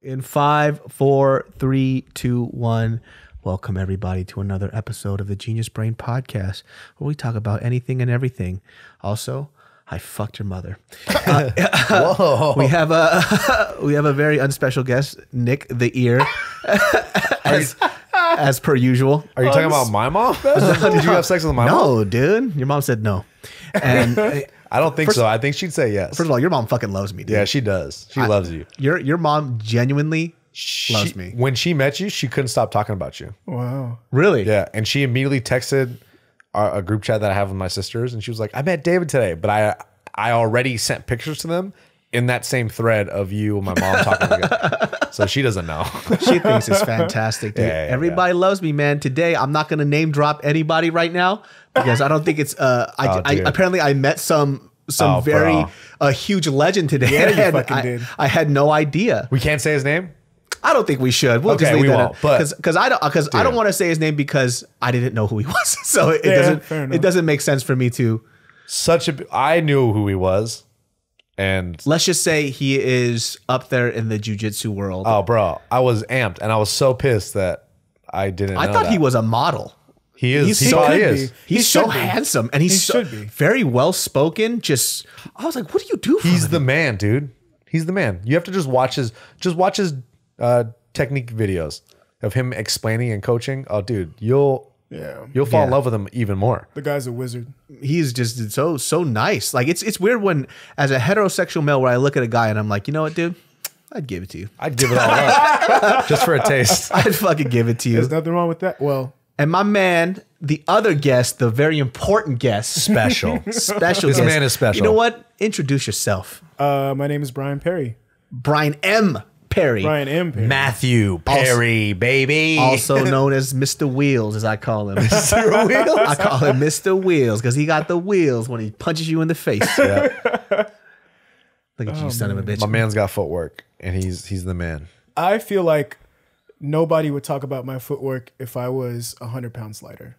In 5, 4, 3, 2, 1. Welcome everybody to another episode of the Genius Brain Podcast, where we talk about anything and everything. Also, I fucked your mother. Whoa! We have a very unspecial guest, Nick the Ear, as per usual. Are you talking about my mom? Did you have sex with my mom? No, dude. Your mom said no, and I don't think so. I think she'd say yes. first of all, your mom fucking loves me, dude. Yeah, she does. She loves you. Your mom genuinely loves me. When she met you, she couldn't stop talking about you. Wow. Really? Yeah, and she immediately texted a group chat that I have with my sisters, and she was like, "I met David today," but I already sent pictures to them in that same thread of you and my mom talking together. So she doesn't know. She thinks it's fantastic, dude. Yeah, Everybody loves me, man. Today, I'm not going to name drop anybody right now because I don't think it's. Apparently, I met some very huge legend today. Yeah, you and fucking did. I had no idea. We can't say his name. I don't think we should. We'll Okay, just leave we that won't, but- because I don't want to say his name because I didn't know who he was. So fair enough. it doesn't make sense for me to. I knew who he was, and Let's just say he is up there in the jiu-jitsu world. oh, bro, I was amped, and I was so pissed that I didn't. I know thought that. he was a model. He is. He so- probably could is. be. He's He so should be. handsome and he's He so should be. very well spoken. Just I was like, what do you do for He's him? the man, dude. He's the man. You have to just watch his technique videos of him explaining and coaching. Oh, dude, you'll fall in love with him even more. The guy's a wizard. He's just so nice. Like it's weird when as a heterosexual male where I look at a guy and I'm like, you know what, dude? I'd give it to you. I'd give it all up just for a taste. I'd fucking give it to you. There's nothing wrong with that. Well, And my man, the other guest, the very important guest, Special. special This guest. man is special. You know what? Introduce yourself. my name is Brian Perry. Brian M. Perry. Brian M. Perry. Matthew Perry, baby. Also known as Mr. Wheels, as I call him. Mr. Wheels. I call him Mr. Wheels because he got the wheels when he punches you in the face. Yeah. Look at you, son of a bitch. My man's got footwork, and he's the man. I feel like nobody would talk about my footwork if I was 100 pounds lighter.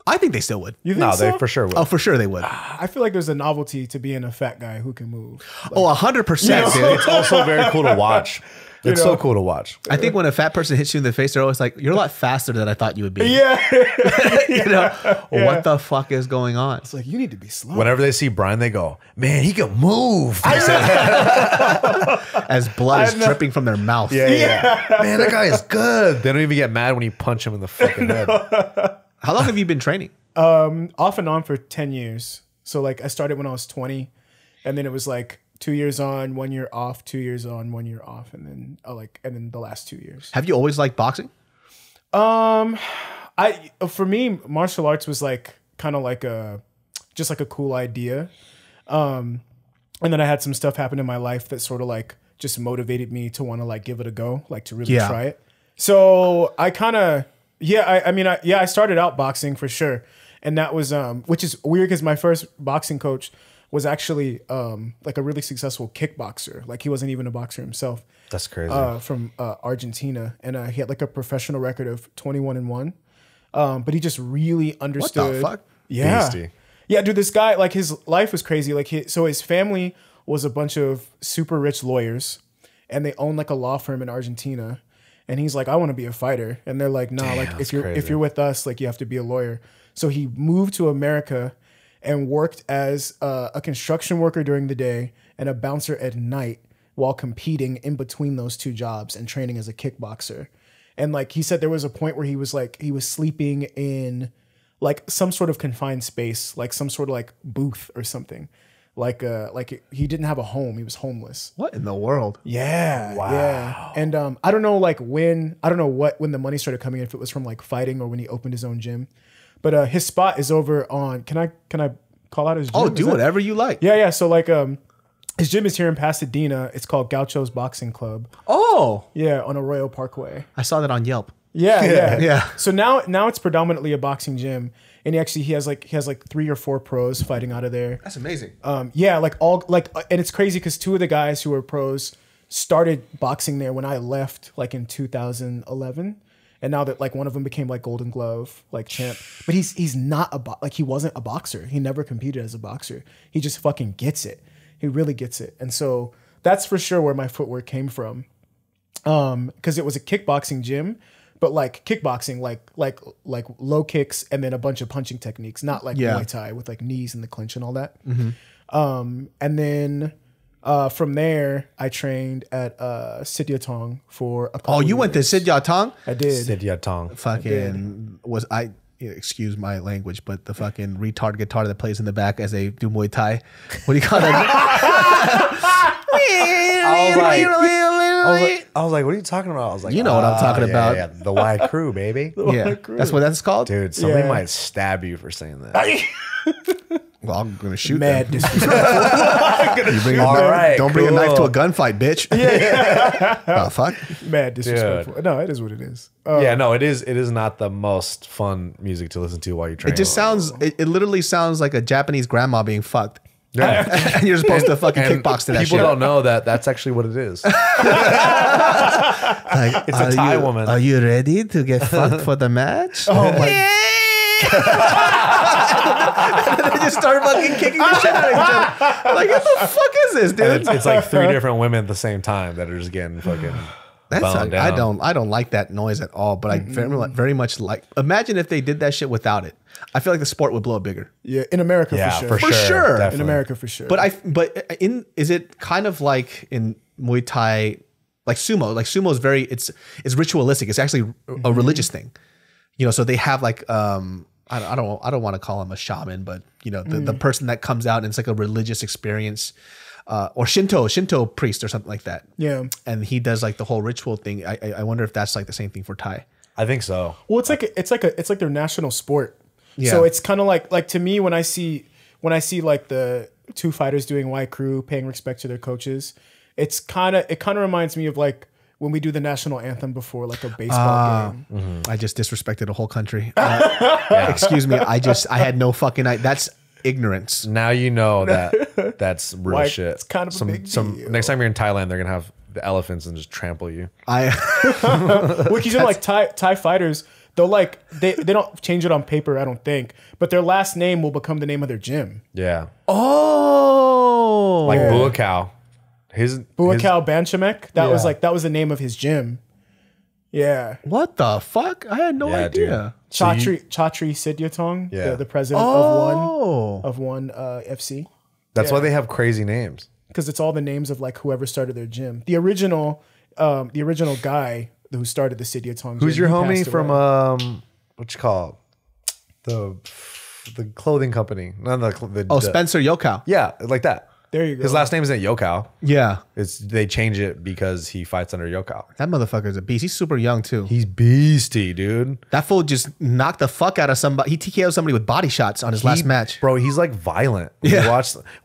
I think they still would. You think No, so? they for sure will. Oh, for sure they would. I feel like there's a novelty to being a fat guy who can move. Oh, 100%, dude. It's also very cool to watch. It's so cool to watch. I think when a fat person hits you in the face, they're always like, you're a lot faster than I thought you would be. Yeah. You know, what the fuck is going on? It's like, you need to be slow. Whenever they see Brian, they go, "Man, he can move." As blood is dripping from their mouth. Yeah. Man, that guy is good. They don't even get mad when you punch him in the fucking head. How long have you been training? Off and on for 10 years. So like I started when I was 20 and then it was like 2 years on, 1 year off, 2 years on, 1 year off. And then and then the last 2 years. Have you always liked boxing? For me, martial arts was like kind of like just like a cool idea. And then I had some stuff happen in my life that sort of like just motivated me to want to like give it a go, like to really try it. So I kind of, I started out boxing for sure. And that was, which is weird because my first boxing coach was actually like a really successful kickboxer. Like he wasn't even a boxer himself. That's crazy. From Argentina. And he had like a professional record of 21-1. But he just really understood. What the fuck? Yeah. Beastie. Yeah, dude, this guy, like his life was crazy. Like his family was a bunch of super rich lawyers and they own like a law firm in Argentina. And he's like, I want to be a fighter. And they're like, nah, Damn, like that's if crazy. you're with us, like you have to be a lawyer. So he moved to America and worked as a construction worker during the day and a bouncer at night while competing in between those two jobs and training as a kickboxer. And like he said, there was a point where he was sleeping in like some sort of confined space, like some sort of like booth or something. Like he didn't have a home. He was homeless. What in the world? Yeah. Wow. Yeah. And I don't know when the money started coming in, if it was from like fighting or when he opened his own gym. But his spot is over on, can I call out his gym? Oh, do whatever you like. Yeah. So like his gym is here in Pasadena. It's called Gaucho's Boxing Club. Oh, Yeah, on Arroyo Parkway. I saw that on Yelp. Yeah. So now it's predominantly a boxing gym. And he has like 3 or 4 pros fighting out of there. That's amazing. And it's crazy because 2 of the guys who were pros started boxing there when I left, like in 2011, and now that like one of them became like Golden Glove like champ, but he's not he wasn't a boxer. He never competed as a boxer. He just fucking gets it. He really gets it, and so that's for sure where my footwork came from. because it was a kickboxing gym, but like kickboxing, like low kicks and then a bunch of punching techniques, not like Muay Thai with like knees and the clinch and all that. And then from there, I trained at Sityodtong for a couple you went to years. Sityodtong? I did. Sityodtong. Fucking was I? Excuse my language, but the fucking retard guitar that plays in the back as they do Muay Thai. What do you call that? I was like, what are you talking about? I was like, You know what I'm talking about. Yeah, the Y Crew, baby. Yeah, that's what that's called. Dude, somebody Yeah. might stab you for saying that. Well, I'm gonna shoot Mad them. disrespectful. You bring All right, don't bring a knife to cool. a gunfight, bitch. Oh fuck. Mad disrespectful. No, it is what it is. Yeah, no, it is not the most fun music to listen to while you train. It just sounds. It literally sounds like a Japanese grandma being fucked. Yeah. And you're supposed to fucking kickbox to that People shit. don't know that that's actually what it is. Like, It's a Thai woman. Are you ready to get fucked for the match? Oh my And they just start fucking kicking the shit out of each other. Like, what the fuck is this, dude? And it's like 3 different women at the same time that are just getting fucking boned down. I don't like that noise at all, but I very much like. Imagine if they did that shit without it. I feel like the sport would blow up bigger. Yeah, in America Yeah, for sure. For sure. In Definitely. America for sure. But is it kind of like in Muay Thai, like sumo? Like sumo is it's ritualistic. It's actually a religious thing, you know. So they have like I don't want to call him a shaman, but you know the person that comes out and it's like a religious experience, or Shinto priest or something like that. Yeah. And he does like the whole ritual thing. I wonder if that's like the same thing for Thai. I think so. Well, it's like their national sport. Yeah. So it's kind of like to me when I see like the two fighters doing Y Crew paying respect to their coaches, it kind of reminds me of like when we do the national anthem before like a baseball game. I just disrespected a whole country. Excuse me. I had no fucking. That's ignorance. Now you know that that's real Like, shit. it's kind of a big deal. Next time you're in Thailand, they're gonna have the elephants and just trample you. Which you know, like Thai fighters, they'll like they don't change it on paper, I don't think, but their last name will become the name of their gym. Yeah, Oh, like Buakau. Buakau Banchamek, that was Yeah. that was the name of his gym. Yeah. what the fuck? I had no Yeah, idea. Chatri Sityodtong, Yeah. the president Oh, of one FC. That's why they have crazy names. Because it's all the names of like whoever started their gym. The original guy who started the Sityodtong. Who's gym, your he homie passed from away. what you call it? the clothing company? Not the Spencer Yokow. Yeah, like that. There you go. His last name isn't Yokow. Yeah, They change it because he fights under Yokow. that motherfucker's a beast. He's super young too. He's beastie, dude. That fool just knocked the fuck out of somebody. He TKO'd somebody with body shots on his last match. Bro, he's like violent. When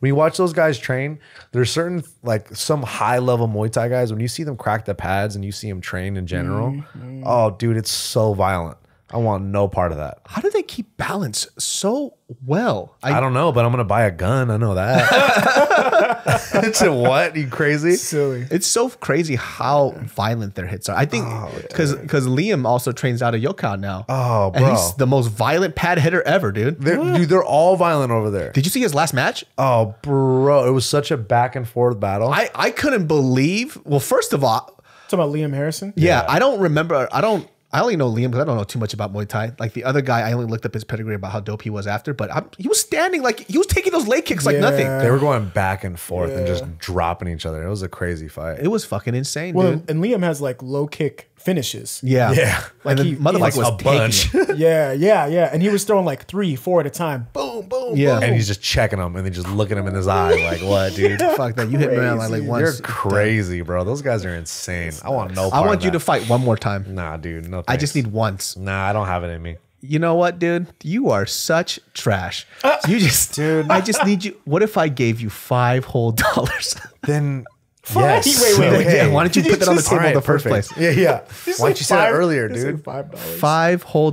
you watch those guys train, there's certain like some high level Muay Thai guys, when you see them crack the pads and you see them train in general, oh dude, it's so violent. I want no part of that. How do they keep balance so well? I don't know, but I'm gonna buy a gun. I know that. It's a what? You crazy? silly. It's so crazy how violent their hits are. I think because Liam also trains out of Yokow now. Oh, and bro. he's the most violent pad hitter ever, dude. They're all violent over there. Did you see his last match? Oh, bro, it was such a back and forth battle. I couldn't believe. Well, first of all, Talking about Liam Harrison? yeah, I don't remember. I only know Liam because I don't know too much about Muay Thai. Like the other guy, I only looked up his pedigree about how dope he was after. But he was standing like he was taking those leg kicks like nothing. They were going back and forth and just dropping each other. It was a crazy fight. It was fucking insane, Well, dude. and Liam has like low kick finishes. Yeah, Yeah. Like Like the he motherfucker has was a bunch. taking it. Yeah. And he was throwing like 3-4 at a time. Boom, boom, Yeah. boom. And he's just checking him and then just looking him in his eye like, what, dude? Fuck that. You hit me around like once. You're crazy, bro. Those guys are insane. I want no part I want of you to that. fight one more time. Nah, dude. No, I just thanks. need once. Nah, I don't have it in me. You know what, dude? You are such trash. You just, dude. I just need you. What if I gave you $5 whole? Then Wait, yes. wait. Yeah, why don't you put that on the table in the first perfect. place? Yeah. Why don't you say that earlier, dude? $5. $5 whole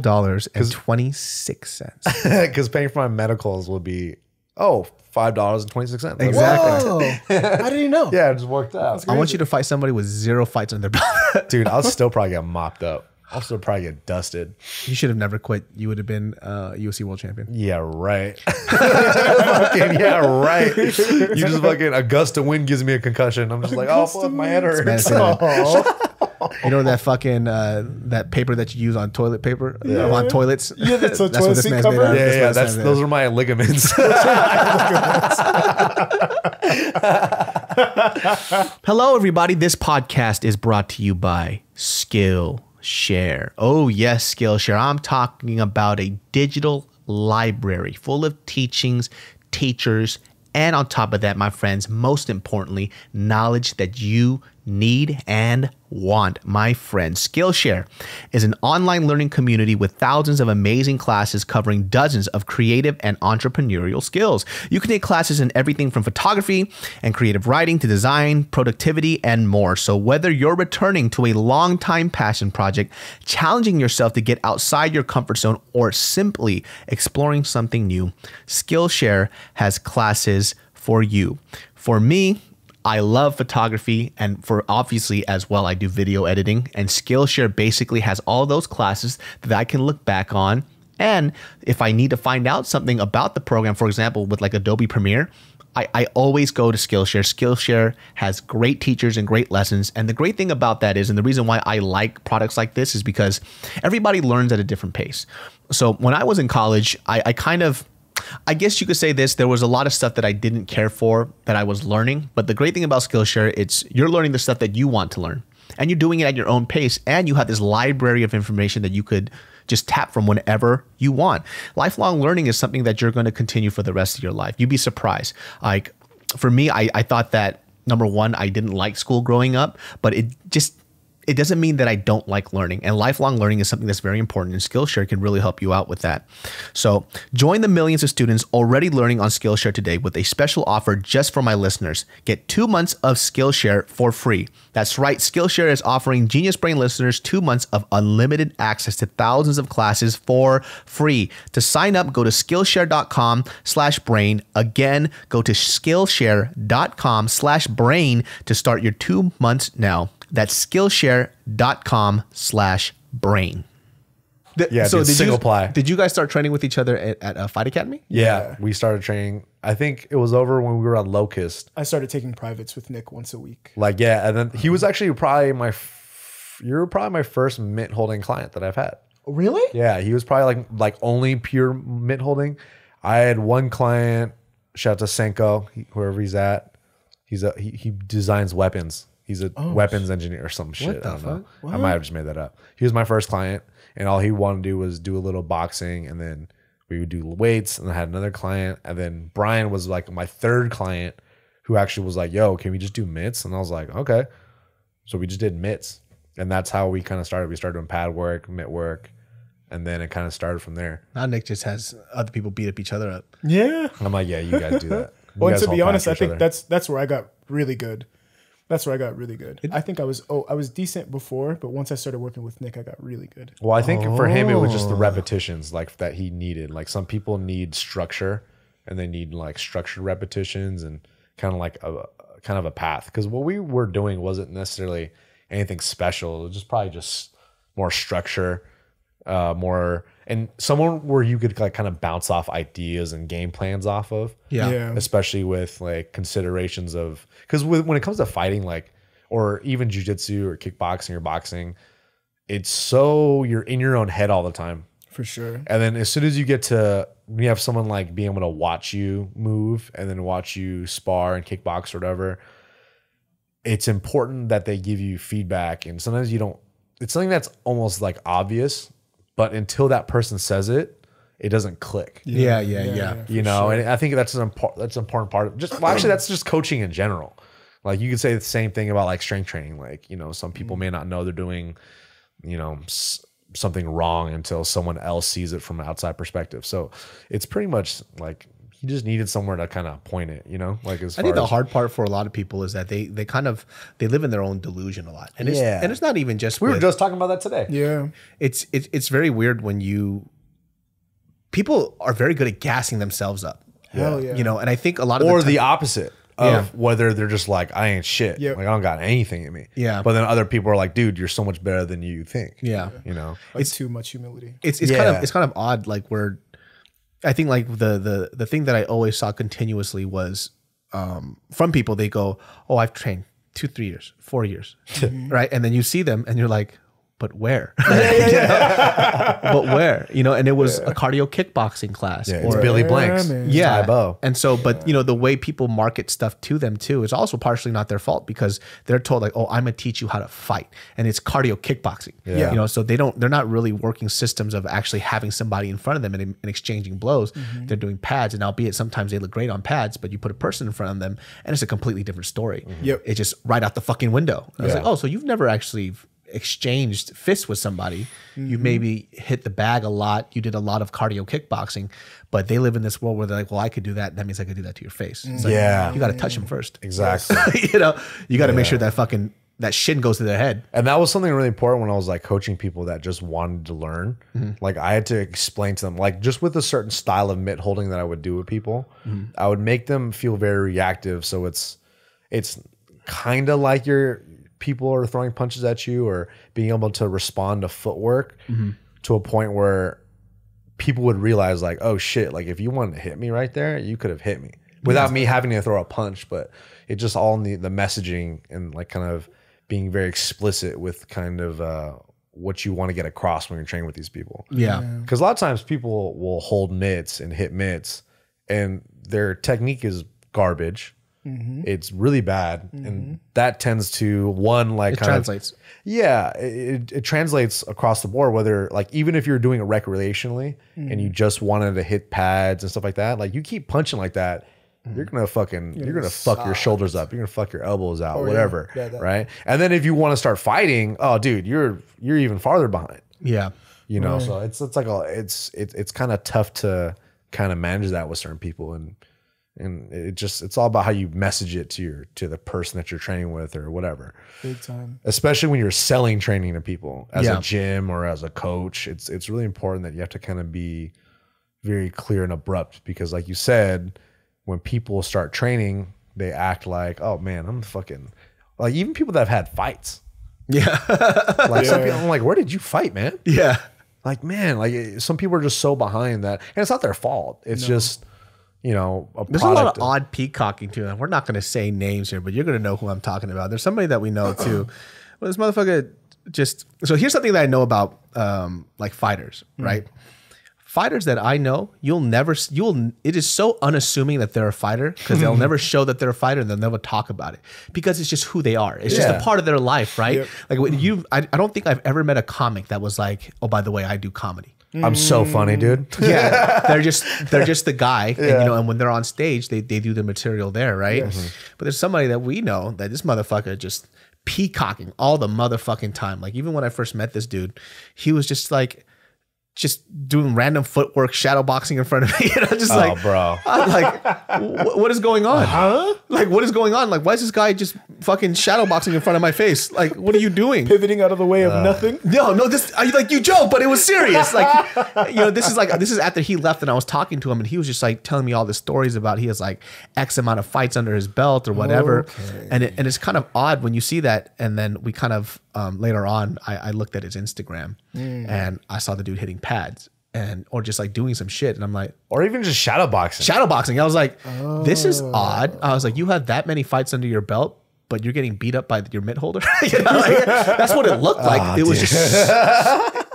and 26 cents. Because paying for my medicals will be, $5.26. Exactly. Whoa. How did he know? Yeah, it just worked out. I want you to fight somebody with 0 fights on their belt. Dude, I'll still probably get mopped up. I'll still probably get dusted. You should have never quit. You would have been UFC world champion. Yeah, right. Fucking yeah, right. You just fucking, a gust of wind gives me a concussion. I'm just like, oh, fuck, my head hurts. Man, Oh. You know that fucking that paper that you use on toilet paper on toilets. Yeah, that's a That's what toilet this seat man's cover. made out of. Yeah, That's what this man's made those out are my ligaments. of. Hello, everybody. This podcast is brought to you by Skillshare. Oh yes, Skillshare. I'm talking about a digital library full of teachings, teachers, and on top of that, my friends, most importantly, knowledge that you need and want. My friends, Skillshare is an online learning community with thousands of amazing classes covering dozens of creative and entrepreneurial skills. You can take classes in everything from photography and creative writing to design, productivity, and more. So whether you're returning to a long-time passion project, challenging yourself to get outside your comfort zone, or simply exploring something new, Skillshare has classes for you. For me, I love photography, and for obviously as well, I do video editing, and Skillshare basically has all those classes that I can look back on. And if I need to find out something about the program, for example, with like Adobe Premiere, I always go to Skillshare. Skillshare has great teachers and great lessons. And the great thing about that is, and the reason why I like products like this is because everybody learns at a different pace. So when I was in college, I guess you could say this, there was a lot of stuff that I didn't care for that I was learning. But the great thing about Skillshare, you're learning the stuff that you want to learn, and you're doing it at your own pace. And you have this library of information that you could just tap from whenever you want. Lifelong learning is something that you're going to continue for the rest of your life. You'd be surprised. Like for me, I thought that, number one, I didn't like school growing up, but it doesn't mean that I don't like learning, and lifelong learning is something that's very important, and Skillshare can really help you out with that. So join the millions of students already learning on Skillshare today with a special offer just for my listeners. Get 2 months of Skillshare for free. That's right. Skillshare is offering GeniusBrain listeners 2 months of unlimited access to thousands of classes for free. To sign up, go to Skillshare.com/brain. Again, go to Skillshare.com/brain to start your 2 months now. That's Skillshare.com/brain. So single ply. Did you guys start training with each other at Fight Academy? Yeah, we started training. I think it was over when we were on Locust. I started taking privates with Nick once a week. Like, yeah, and then he was actually probably my first mitt holding client that I've had. Really? Yeah, he was probably like only pure mitt holding. I had one client, shout out to Senko, wherever he's at. He designs weapons. He's a weapons engineer or some shit. I don't know. What? I might have just made that up. He was my first client, and all he wanted to do was do a little boxing, and then we would do weights, and I had another client, and then Brian was like my third client, who actually was like, yo, can we just do mitts? And I was like, okay. So we just did mitts, and that's how we kind of started. We started doing pad work, mitt work, and then it kind of started from there. Now Nick just has other people beat up each other up. Yeah. I'm like, yeah, you guys do that. Well, and to be honest, I think that's where I got really good. That's where I got really good. I think I was decent before, but once I started working with Nick, I got really good. Well, I think for him, it was just the repetitions like that he needed. Like some people need structure, and they need like structured repetitions and kind of like a path. Because what we were doing wasn't necessarily anything special. It was just probably just more structure, more, and someone where you could like kind of bounce off ideas and game plans off of. Yeah. Especially with like considerations of, because when it comes to fighting, like, or even jujitsu or kickboxing or boxing, it's so you're in your own head all the time. For sure. And then as soon as you have someone like being able to watch you move and then watch you spar and kickbox or whatever, it's important that they give you feedback. And sometimes it's something that's almost like obvious, but until that person says it, it doesn't click. Yeah. You know, and I think that's an important part of actually that's just coaching in general. Like you could say the same thing about like strength training. Like, you know, some people may not know they're doing, you know, something wrong until someone else sees it from an outside perspective. So it's pretty much like he just needed somewhere to kind of point it, you know, like I think the hard part for a lot of people is that they live in their own delusion a lot. And it's not even just, we were just talking about that today. Yeah. It's very weird when people are very good at gassing themselves up. Hell yeah. You know, and I think a lot of the opposite of whether they're just like, I ain't shit. Yep. Like I don't got anything in me. Yeah. But then other people are like, dude, you're so much better than you think. Yeah. You know, It's too much humility. It's kind of odd. Like I think like the thing that I always saw continuously was from people, they go, oh, I've trained 3 years, 4 years, right? And then you see them and you're like, but where? But where? You know, and it was a cardio kickboxing class. Yeah, it's Billy Blanks. Yeah. Tybo. And so, but you know, the way people market stuff to them too is also partially not their fault because they're told like, oh, I'm gonna teach you how to fight. And it's cardio kickboxing. Yeah. You know, so they're not really working systems of actually having somebody in front of them and exchanging blows. They're doing pads. And albeit sometimes they look great on pads, but you put a person in front of them and it's a completely different story. Yep. It's just right out the fucking window. I was like, oh, so you've never actually exchanged fists with somebody. You maybe hit the bag a lot. You did a lot of cardio kickboxing, but they live in this world where they're like, well, I could do that. That means I could do that to your face. It's like, you got to touch them first. Exactly. You know, you got to make sure that shin goes to their head. And that was something really important when I was like coaching people that just wanted to learn. Like I had to explain to them, like just with a certain style of mitt holding that I would do with people, I would make them feel very reactive. So it's kind of like people are throwing punches at you or being able to respond to footwork to a point where people would realize like, oh shit, like if you wanted to hit me right there, you could have hit me without me having to throw a punch. But it just all in the messaging and like kind of being very explicit with kind of what you want to get across when you're training with these people. Yeah. Because a lot of times people will hold mitts and hit mitts and their technique is garbage. It's really bad. And that tends to It translates. It translates across the board, whether like, even if you're doing it recreationally and you just wanted to hit pads and stuff like that, like you keep punching like that, you're going to fuck your shoulders up. You're going to fuck your elbows out, whatever. Right. And then if you want to start fighting, oh dude, you're even farther behind. Yeah. You know, so it's like it's kind of tough to kind of manage that with certain people. And it's all about how you message it to the person that you're training with or whatever. Big time. Especially when you're selling training to people as a gym or as a coach. It's really important that you have to kind of be very clear and abrupt because like you said, when people start training, they act like, oh man, I'm fucking like even people that have had fights. Yeah. Like some people, I'm like, where did you fight, man? Yeah. Like, man, like some people are just so behind that. And it's not their fault. It's just, you know, there's a lot of odd peacocking too. And we're not going to say names here, but you're going to know who I'm talking about. There's somebody that we know too. Well, this motherfucker so here's something that I know about like fighters, right? Fighters that I know, it is so unassuming that they're a fighter because they'll never show that they're a fighter and they'll never talk about it because it's just who they are. It's just a part of their life, right? Yep. Like when I don't think I've ever met a comic that was like, oh, by the way, I do comedy. I'm so funny, dude. Yeah, they're just the guy, and you know, and when they're on stage, they do the material there, right? But there's somebody that we know that this motherfucker just peacocking all the motherfucking time. Like even when I first met this dude, he was just doing random footwork, shadow boxing in front of me, and I'm just like, bro, I'm like, what is going on? Like, what is going on? Like, why is this guy just fucking shadow boxing in front of my face? Like, what are you doing? Pivoting out of the way of nothing. No, this like you joke, but it was serious. Like, you know, this is after he left, and I was talking to him, and he was just like telling me all the stories about he has like X amount of fights under his belt or whatever, and it's kind of odd when you see that, and then we kind of later on, I looked at his Instagram and I saw the dude hitting pads or just like doing some shit. And I'm like, or even just shadow boxing. I was like, this is odd. I was like, you have that many fights under your belt, but you're getting beat up by your mitt holder. You know, like, that's what it looked like. It was just,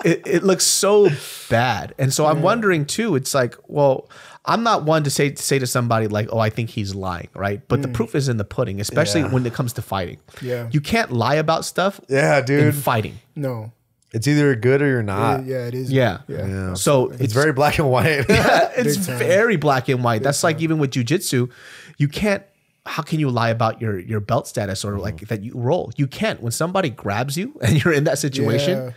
it looks so bad. And so I'm wondering too, it's like, well, I'm not one to say to somebody like, oh, I think he's lying, right? But the proof is in the pudding, especially when it comes to fighting. Yeah. You can't lie about stuff in fighting. No. It's either good or you're not. It is. Yeah. So it's very black and white. It's very black and white. That's like even with jujitsu, you can't, how can you lie about your belt status or like that you roll? You can't. When somebody grabs you and you're in that situation,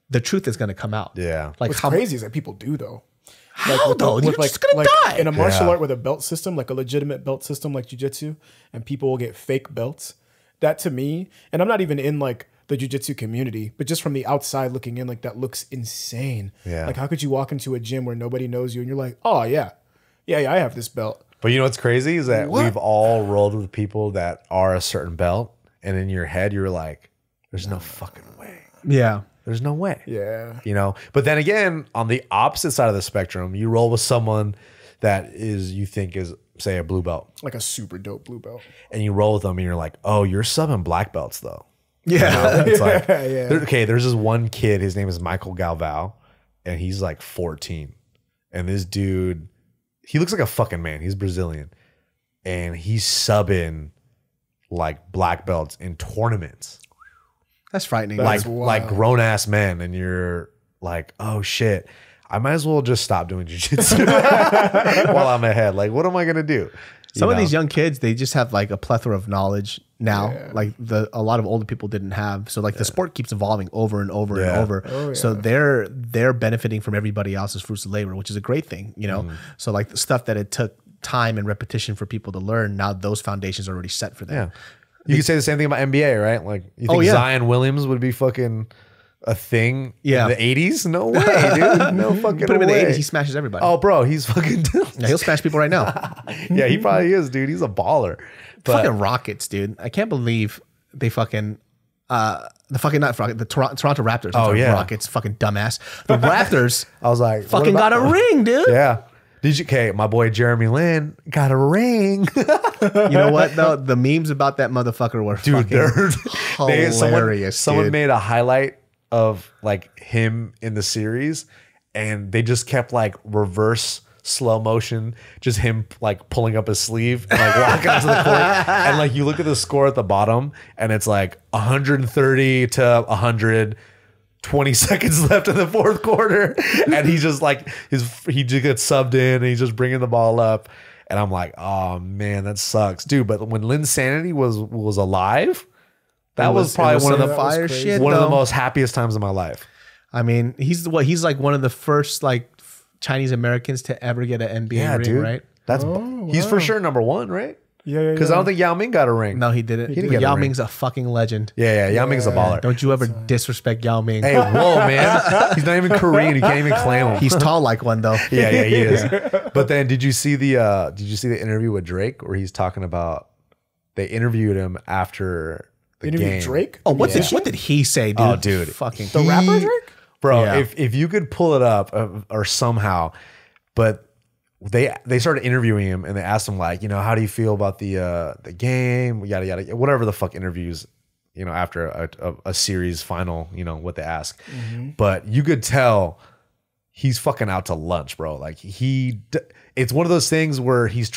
the truth is going to come out. Yeah. Like what's crazy is that people do though. How though? You're just gonna die. In a martial art with a belt system, like a legitimate belt system like jiu-jitsu, and people will get fake belts. That to me, and I'm not even in like the jiu-jitsu community, but just from the outside looking in, like that looks insane. Yeah. Like how could you walk into a gym where nobody knows you and you're like, oh yeah, I have this belt. But you know what's crazy is that we've all rolled with people that are a certain belt, and in your head you're like, there's no fucking way. Yeah. There's no way. Yeah. You know, but then again, on the opposite side of the spectrum, you roll with someone that you think is say a blue belt, Like a super dope blue belt. and you roll with them, and you're like, oh, you're subbing black belts though. Yeah. It's like, Yeah. there's this one kid, his name is Michael Galvao, and he's like 14. And this dude, he looks like a fucking man. He's Brazilian. And he's subbing like black belts in tournaments. That's frightening. That's Like wild. grown ass men. And you're like, oh shit, I might as well just stop doing jujitsu while I'm ahead. Like, what am I gonna do? Some of these young kids, they just have like a plethora of knowledge now. Yeah. Like a lot of older people didn't have. So like the sport keeps evolving over and over and Yeah. over. Oh, yeah. So they're benefiting from everybody else's fruits of labor, which is a great thing, you know. So like the stuff that it took time and repetition for people to learn, now those foundations are already set for them. Yeah. You could say the same thing about NBA, right? Like, you think yeah. Zion Williams would be fucking a thing Yeah. in the 80s? No way, dude. No fucking Put him in the way. 80s, he smashes everybody. Oh, bro, he's fucking. Yeah, he'll smash people right now. Yeah, he probably is, dude. He's a baller. But Fucking Rockets, dude. I can't believe they fucking the fucking not Rockets, the Toronto Raptors. Oh, Sorry, yeah. Rockets, fucking dumbass. The Raptors I was like, what fucking about got a them? ring, dude. Yeah. Did you? Okay, my boy Jeremy Lin got a ring. You know what though? The memes about that motherfucker were Dude, fucking hilarious. Someone dude. made a highlight of like him in the series, and they just kept like reverse slow motion, just him like pulling up his sleeve and like walking onto the court, and like you look at the score at the bottom, and it's like 130 to 100. 20 seconds left in the fourth quarter, and he just like he just gets subbed in, and he's just bringing the ball up, and I'm like, oh man, that sucks, dude. But when Lynn Sanity was alive, that was probably one of the fire crazy. shit. one of the though. most happiest times of my life. I mean, he's like one of the first like Chinese Americans to ever get an NBA ring, right? That's he's for wow. sure number one, right? Yeah. Because I don't think Yao Ming got a ring. No, he didn't. didn't get a Yao ring. Ming's a fucking legend. Yeah, Yao Ming's a baller. Don't you ever disrespect Yao Ming. Hey, whoa, man, he's not even Korean. He can't even claim him. He's tall like one though. Yeah, he is. But then, did you see the interview with Drake where he's talking about they interviewed him after the Interview game? Drake? Oh, what did he say, dude? Oh, dude. Fucking The rapper Drake? Bro, Yeah. if you could pull it up or somehow, but they started interviewing him, and they asked him like, you know, how do you feel about the game, yada yada, whatever the fuck interviews, you know, after a series final, you know, what they ask. But you could tell he's fucking out to lunch, bro. Like it's one of those things where he's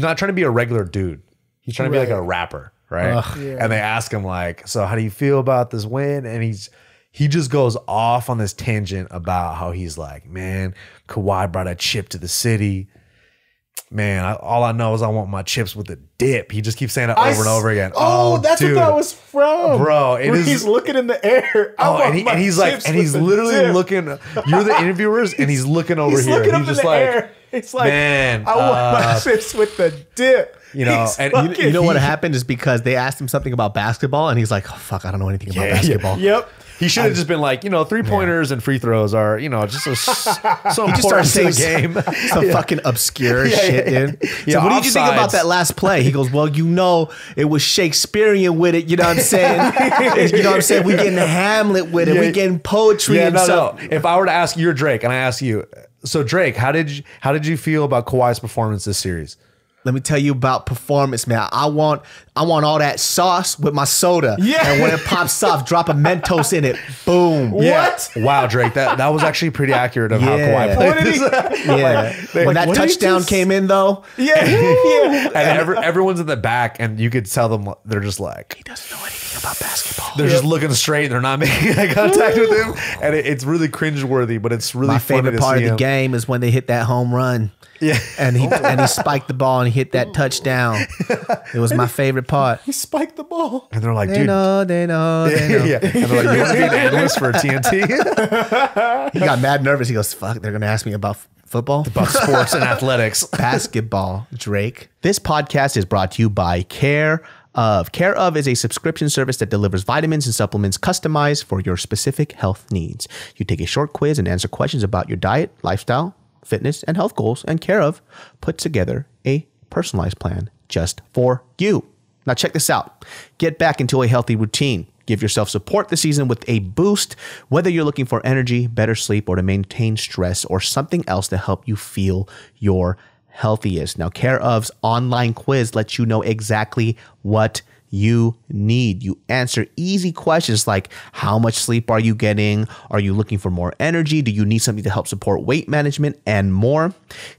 not trying to be a regular dude. He's trying to be like a rapper, right? Yeah. And they ask him like, so how do you feel about this win? And he just goes off on this tangent about how he's like, man, Kawhi brought a chip to the city. Man, all I know is I want my chips with a dip. He just keeps saying it over and over again. Oh, that's dude. what that was from, Bro, it Where is- he's looking in the air. Oh, and he's like, and he's literally looking. You're the interviewers, and he's looking over He's here. looking up He's in just the like, air. It's like, man, I want my chips with the dip. you know, He's and fucking- You know what happened is because they asked him something about basketball, and he's like, "Oh fuck, I don't know anything about Yeah, basketball." Yep. he should have just been like, you know, 3-pointers and free throws are, you know, just so He just important started to saying the game. some fucking obscure shit, dude. Yeah, So what did you think about offsides. that last play? He goes, "Well, you know, it was Shakespearean with it. You know what I'm saying? You know what I'm saying? We getting Hamlet with it. Yeah. We getting poetry Yeah, and no. stuff." If I were to ask you, you're Drake, and I ask you, so Drake, how did you feel about Kawhi's performance this series? Let me tell you about performance, man. I want all that sauce with my soda. Yeah. And when it pops off, drop a Mentos in it. Boom. What? Wow, Drake, that was actually pretty accurate of how Yeah. Kawhi played. What did he- this. Yeah. When that what did he touchdown just- came in, though, Yeah. Yeah. And everyone's in the back, and you could tell them they're just like, he doesn't know anything about basketball. they're just looking straight. They're not making eye contact with him, and it's really cringeworthy. But it's really My funny favorite to part see of the him. game is when they hit that home run. Yeah, And he spiked the ball and he hit that touchdown. It was my favorite part. He spiked the ball. and they're like, They dude, know, they know, they know. yeah. And they're like, you want to be an analyst for TNT? He got mad nervous. He goes, "Fuck, they're gonna ask me about football, About sports and athletics. basketball." Drake. This podcast is brought to you by Care of. Care of is a subscription service that delivers vitamins and supplements customized for your specific health needs. You take a short quiz and answer questions about your diet, lifestyle, fitness, and health goals, and Care of puts together a personalized plan just for you. Now check this out. Get back into a healthy routine. Give yourself support this season with a boost, whether you're looking for energy, better sleep, or to maintain stress, or something else to help you feel your healthiest. Now, Care of's online quiz lets you know exactly what you need. You answer easy questions like how much sleep are you getting? Are you looking for more energy? Do you need something to help support weight management and more?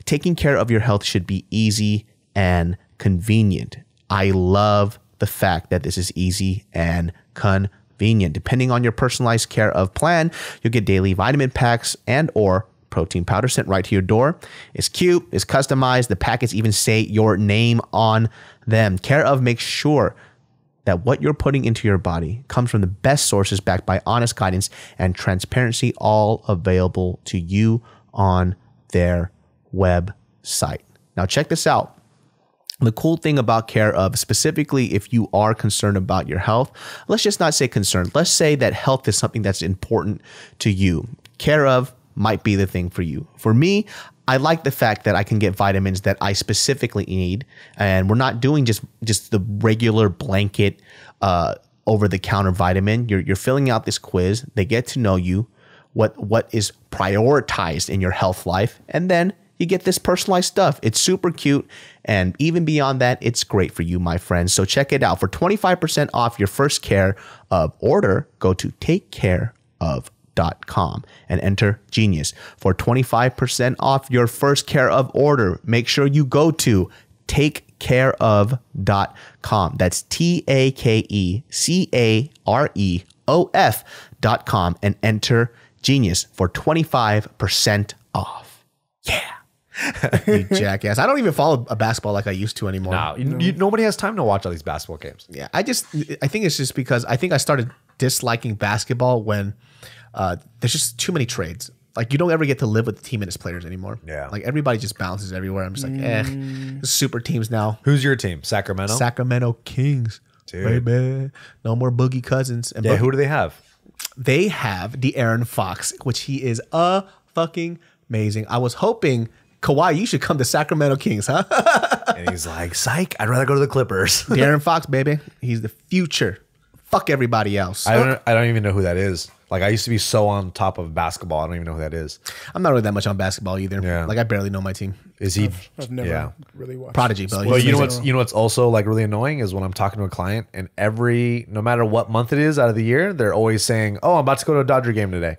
Taking care of your health should be easy and convenient. I love the fact that this is easy and convenient. Depending on your personalized Care of plan, you'll get daily vitamin packs and or protein powder sent right to your door. It's cute, it's customized. The packets even say your name on them. Care of makes sure that what you're putting into your body comes from the best sources backed by honest guidance and transparency, all available to you on their website. Now check this out. The cool thing about Care of, specifically if you are concerned about your health, let's just not say concerned. Let's say that health is something that's important to you. Care of might be the thing for you. For me, I like the fact that I can get vitamins that I specifically need, and we're not doing just the regular blanket over-the-counter vitamin. You're filling out this quiz. They get to know you, what is prioritized in your health life, and then you get this personalized stuff. It's super cute, and even beyond that, it's great for you, my friends. So check it out. For 25% off your first Care of order, go to takecareof.com and enter Genius. For 25% off your first Care of order, make sure you go to takecareof.com. That's takecareof.com and enter Genius for 25% off. Yeah. You jackass. I don't even follow a basketball like I used to anymore. No, nobody has time to watch all these basketball games. Yeah. I think it's just because I think I started disliking basketball when there's just too many trades. Like, you don't ever get to live with the team and its players anymore. Yeah. Like, everybody just bounces everywhere. I'm just like, there's super teams now. Who's your team? Sacramento? Sacramento Kings. Dude. Baby. No more Boogie Cousins. And Yeah, who do they have? They have De'Aaron Fox, which he is fucking amazing. I was hoping, Kawhi, you should come to Sacramento Kings, huh? And he's like, psych, I'd rather go to the Clippers. De'Aaron Fox, baby. He's the future. Fuck everybody else. I don't even know who that is. Like, I used to be so on top of basketball. I don't even know who that is. I'm not really that much on basketball either. Yeah. Like, I barely know my team. Is he? I've never really watched Prodigy, Bill. Well, you know what's also like really annoying is when I'm talking to a client and no matter what month it is out of the year, they're always saying, "Oh, I'm about to go to a Dodger game today,"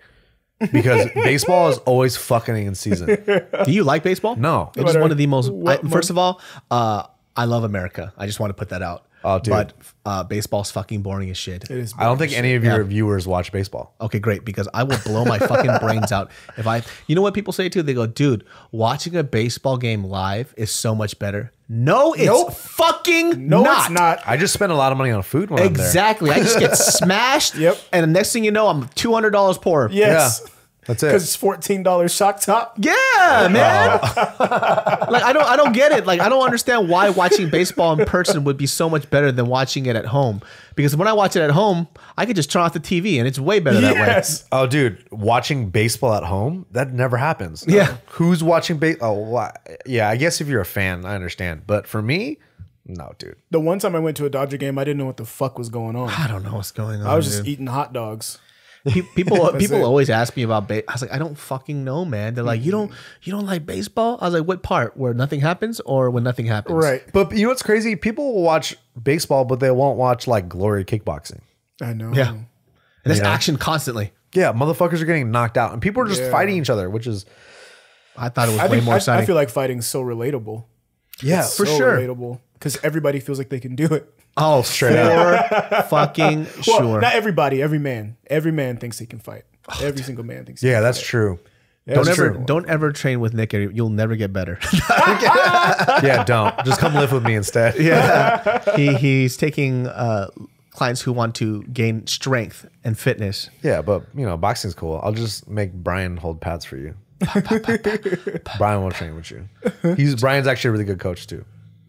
because baseball is always fucking in season. Do you like baseball? No, It's one of the most. First of all, I love America. I just want to put that out. Oh, dude. But baseball's fucking boring as shit. It is. I don't think any of your viewers watch baseball. Okay, great, because I will blow my fucking brains out if you know what people say too? They go, dude, watching a baseball game live is so much better. No, it's fucking not. It's not. I just spend a lot of money on food when I'm there. Exactly. I just get smashed. Yep. And the next thing you know, I'm $200 poorer. Yes. Yeah. That's it. Because it's $14 shock top. Yeah, man. Like, I don't get it. Like, I don't understand why watching baseball in person would be so much better than watching it at home. Because when I watch it at home, I could just turn off the TV and it's way better that way. Yes. Oh, dude, watching baseball at home, that never happens. Yeah. Who's watching baseball? Yeah, I guess if you're a fan, I understand. But for me, no, dude. The one time I went to a Dodger game, I didn't know what the fuck was going on. I don't know what's going on. I was just eating hot dogs. People always ask me about baseball. I was like, I don't fucking know, man. They're like, you don't like baseball? I was like, what part? Where nothing happens or when nothing happens? Right. But you know what's crazy? People will watch baseball, but they won't watch like glory kickboxing. I know. Yeah. And there's action constantly. Yeah, motherfuckers are getting knocked out, and people are just fighting each other, which is I thought it was way more I exciting. feel like fighting's so relatable. yeah, It's for so sure. relatable because everybody feels like they can do it. Oh, straight up. Fucking Well, sure. not everybody. Every man thinks he can fight. Every single man thinks. He can that's true. Don't ever train with Nick. You'll never get better. Yeah, don't just come live with me instead. Yeah. He's taking clients who want to gain strength and fitness. Yeah, but you know, boxing's cool. I'll just make Brian hold pads for you. Brian will train with you. Brian's actually a really good coach too.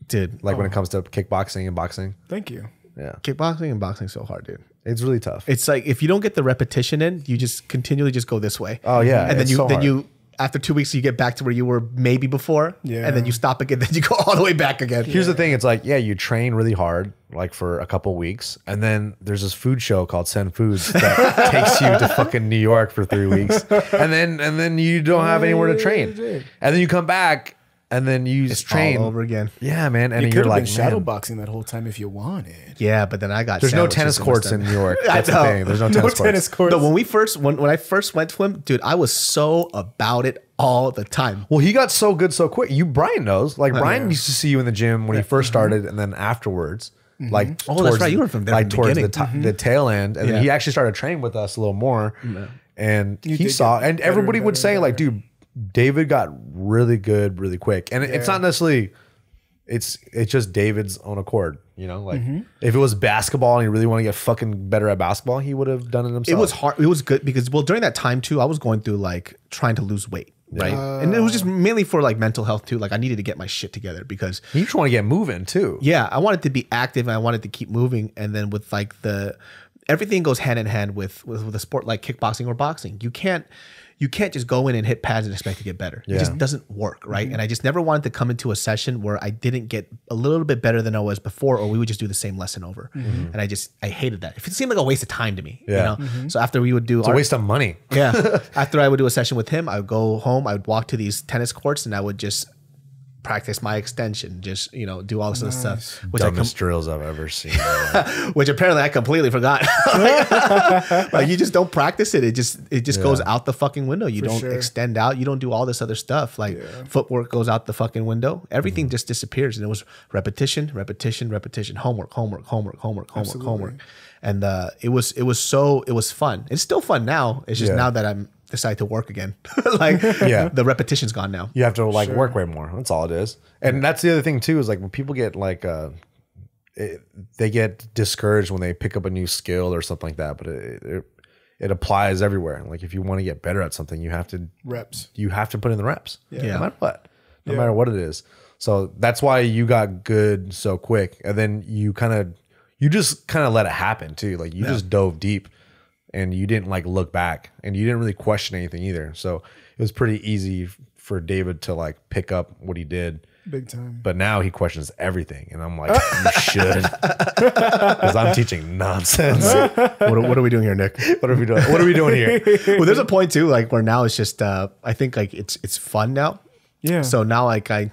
Dude, Like when it comes to kickboxing and boxing. Thank you. Yeah, kickboxing and boxing is so hard, dude. it's really tough. It's like if you don't get the repetition in, you just continually just go this way. Oh, yeah, and then it's so hard. you after 2 weeks you get back to where you were maybe before. Yeah. And then you stop again. Then you go all the way back again. Here's the thing. It's like, yeah, you train really hard, like for a couple weeks. And then there's this food show called Send Foods that takes you to fucking New York for 3 weeks. And then you don't have anywhere to train. And then you come back and then you It's train all over again. Yeah, man. And You you're could have like, been shadow man, boxing that whole time if you wanted. Yeah, but then I got there's no sandwiched tennis and courts stuff. in New York. I That's the know. thing. There's no tennis courts. No, when I first went to him, dude, I was so about it all the time. Well, he got so good so quick. Brian knows. Like Brian used to see you in the gym when he first started, and then afterwards, like Oh, that's right. You were from there like from the towards beginning. the tail end, and then he actually started training with us a little more. And he saw, and everybody would say, like, dude, David got really good really quick, and it's not necessarily. It's just David's own accord, you know. Like if it was basketball and he really want to get fucking better at basketball, he would have done it himself. It was hard. It was good because during that time too, I was going through like trying to lose weight, right? And it was just mainly for like mental health too. Like I needed to get my shit together because You just want to get moving too. yeah, I wanted to be active and I wanted to keep moving. And then with like everything goes hand in hand with a sport like kickboxing or boxing. You can't just go in and hit pads and expect to get better. It just doesn't work, right? And I just never wanted to come into a session where I didn't get a little bit better than I was before, or we would just do the same lesson over. And I hated that. It seemed like a waste of time to me, you know? So after we would do It's a waste of money. yeah. After I would do a session with him, I would go home, I would walk to these tennis courts and I would just practice my extension, just, do all this other stuff, which Dumbest drills I've ever seen. which apparently I completely forgot. Like you just don't practice it. It just goes out the fucking window. You don't extend out. You don't do all this other stuff. Like footwork goes out the fucking window. Everything just disappears. And it was repetition, homework. And it was fun. It's still fun now. It's just now that I'm decided to work again. Like the repetition's gone now. You have to like work way more. That's all it is. And that's the other thing too, is like when people get like they get discouraged when they pick up a new skill or something like that, but it applies everywhere. Like if you want to get better at something, you have to put in the reps. No matter what it is. So that's why you got good so quick. And then you just kind of let it happen too. Like you just dove deep. And you didn't like look back, and you didn't really question anything either. So it was pretty easy for David to like pick up what he did. Big time. But now he questions everything, and I'm like, you should, because I'm teaching nonsense. What are we doing here, Nick? What are we doing? What are we doing here? Well, there's a point too, like where now it's just I think like it's fun now. Yeah. So now like I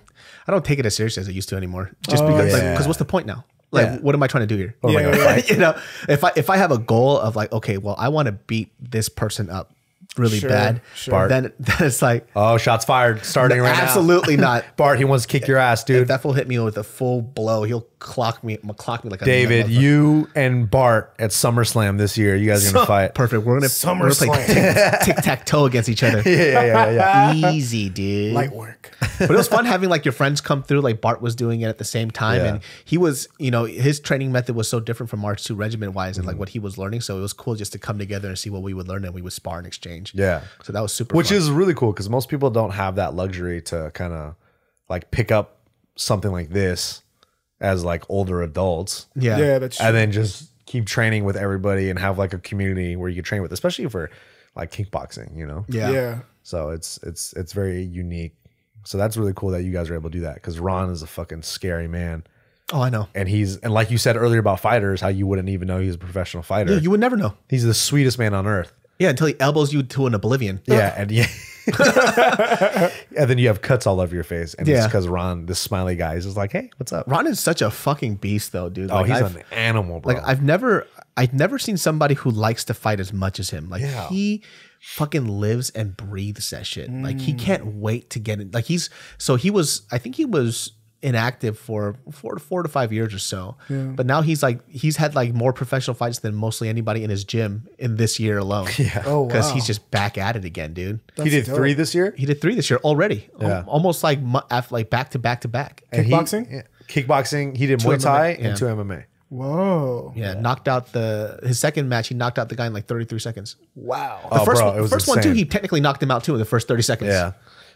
don't take it as serious as I used to anymore. Just because what's the point now? Like, what am I trying to do here? What am I gonna fight? If I have a goal of like, okay, well, I want to beat this person up really bad, then it's like, oh, shots fired, starting right now. Absolutely not. Bart, he wants to kick your ass, dude. If that fool hit me with a full blow, he'll clock me like a David, you and Bart at SummerSlam this year, you guys are gonna fight. Perfect. We're gonna play tic-tac-toe against each other. Yeah. Easy, dude. Light work. But it was fun having like your friends come through. Like Bart was doing it at the same time, and he was, his training method was so different from ours too, regiment wise, and like what he was learning. So it was cool just to come together and see what we would learn, and we would spar and exchange. Yeah. So that was super. Which fun. is really cool because most people don't have that luxury to kind of like pick up something like this as like older adults. Yeah, that's true. And then just keep training with everybody and have like a community where you can train with, especially for like kickboxing, Yeah. So it's very unique. So that's really cool that you guys are able to do that, because Ron is a fucking scary man. Oh, I know. And and like you said earlier about fighters, how you wouldn't even know he's a professional fighter. Yeah, you would never know. He's the sweetest man on earth. Yeah, until he elbows you to an oblivion. Yeah, and and then you have cuts all over your face, and it's because Ron, this smiley guy, is just like, "Hey, what's up?" Ron is such a fucking beast, though, dude. Oh, he's an animal, bro. Like I've never seen somebody who likes to fight as much as him. Like he fucking lives and breathes that shit. Like he can't wait to get it. Like I think he was inactive for 4 to 5 years or so. But now he's had like more professional fights than mostly anybody in his gym in this year alone. Yeah. Oh, wow. Because he's just back at it again, dude. He did 3 this year. He did 3 this year already. Yeah. Almost like back to back to back. And Kickboxing? Kickboxing. He did Muay Thai and 2 MMA. Whoa. Yeah, knocked out his second match. He knocked out the guy in like 33 seconds. Wow. The first, bro, it was first one too, insane. he technically knocked him out too in the first 30 seconds. Yeah.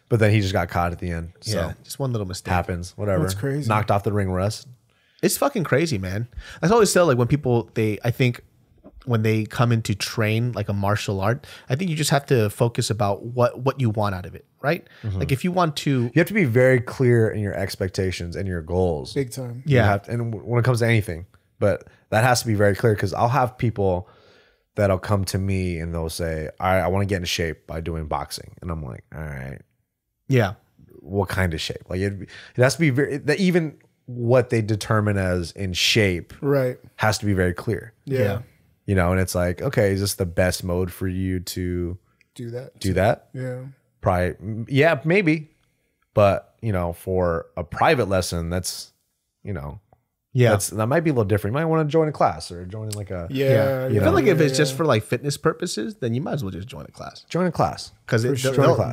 But then he just got caught at the end. So Yeah, just one little mistake. happens. Whatever. That's crazy. Knocked off the ring rust. It's fucking crazy, man. That's always said, like when people I think when they come in to train like a martial art, I think you just have to focus about what you want out of it, right? Like if you want to, You have to be very clear in your expectations and your goals. Big time. You yeah, have to- and when it comes to anything, but that has to be very clear, because I'll have people that'll come to me and they'll say, "I want to get in shape by doing boxing," and I'm like, "All right, yeah, what kind of shape. Like it has to be even what they determine as in shape Right. has to be very clear. Yeah. You know, and it's like, okay, is this the best mode for you to Do that. do that? Yeah. Probably, yeah, maybe. But, you know, for a private lesson, that's, you know, Yeah. that might be a little different. You might want to join a class or join like a Yeah. I feel like if it's just for like fitness purposes, then you might as well just join a class join a class. because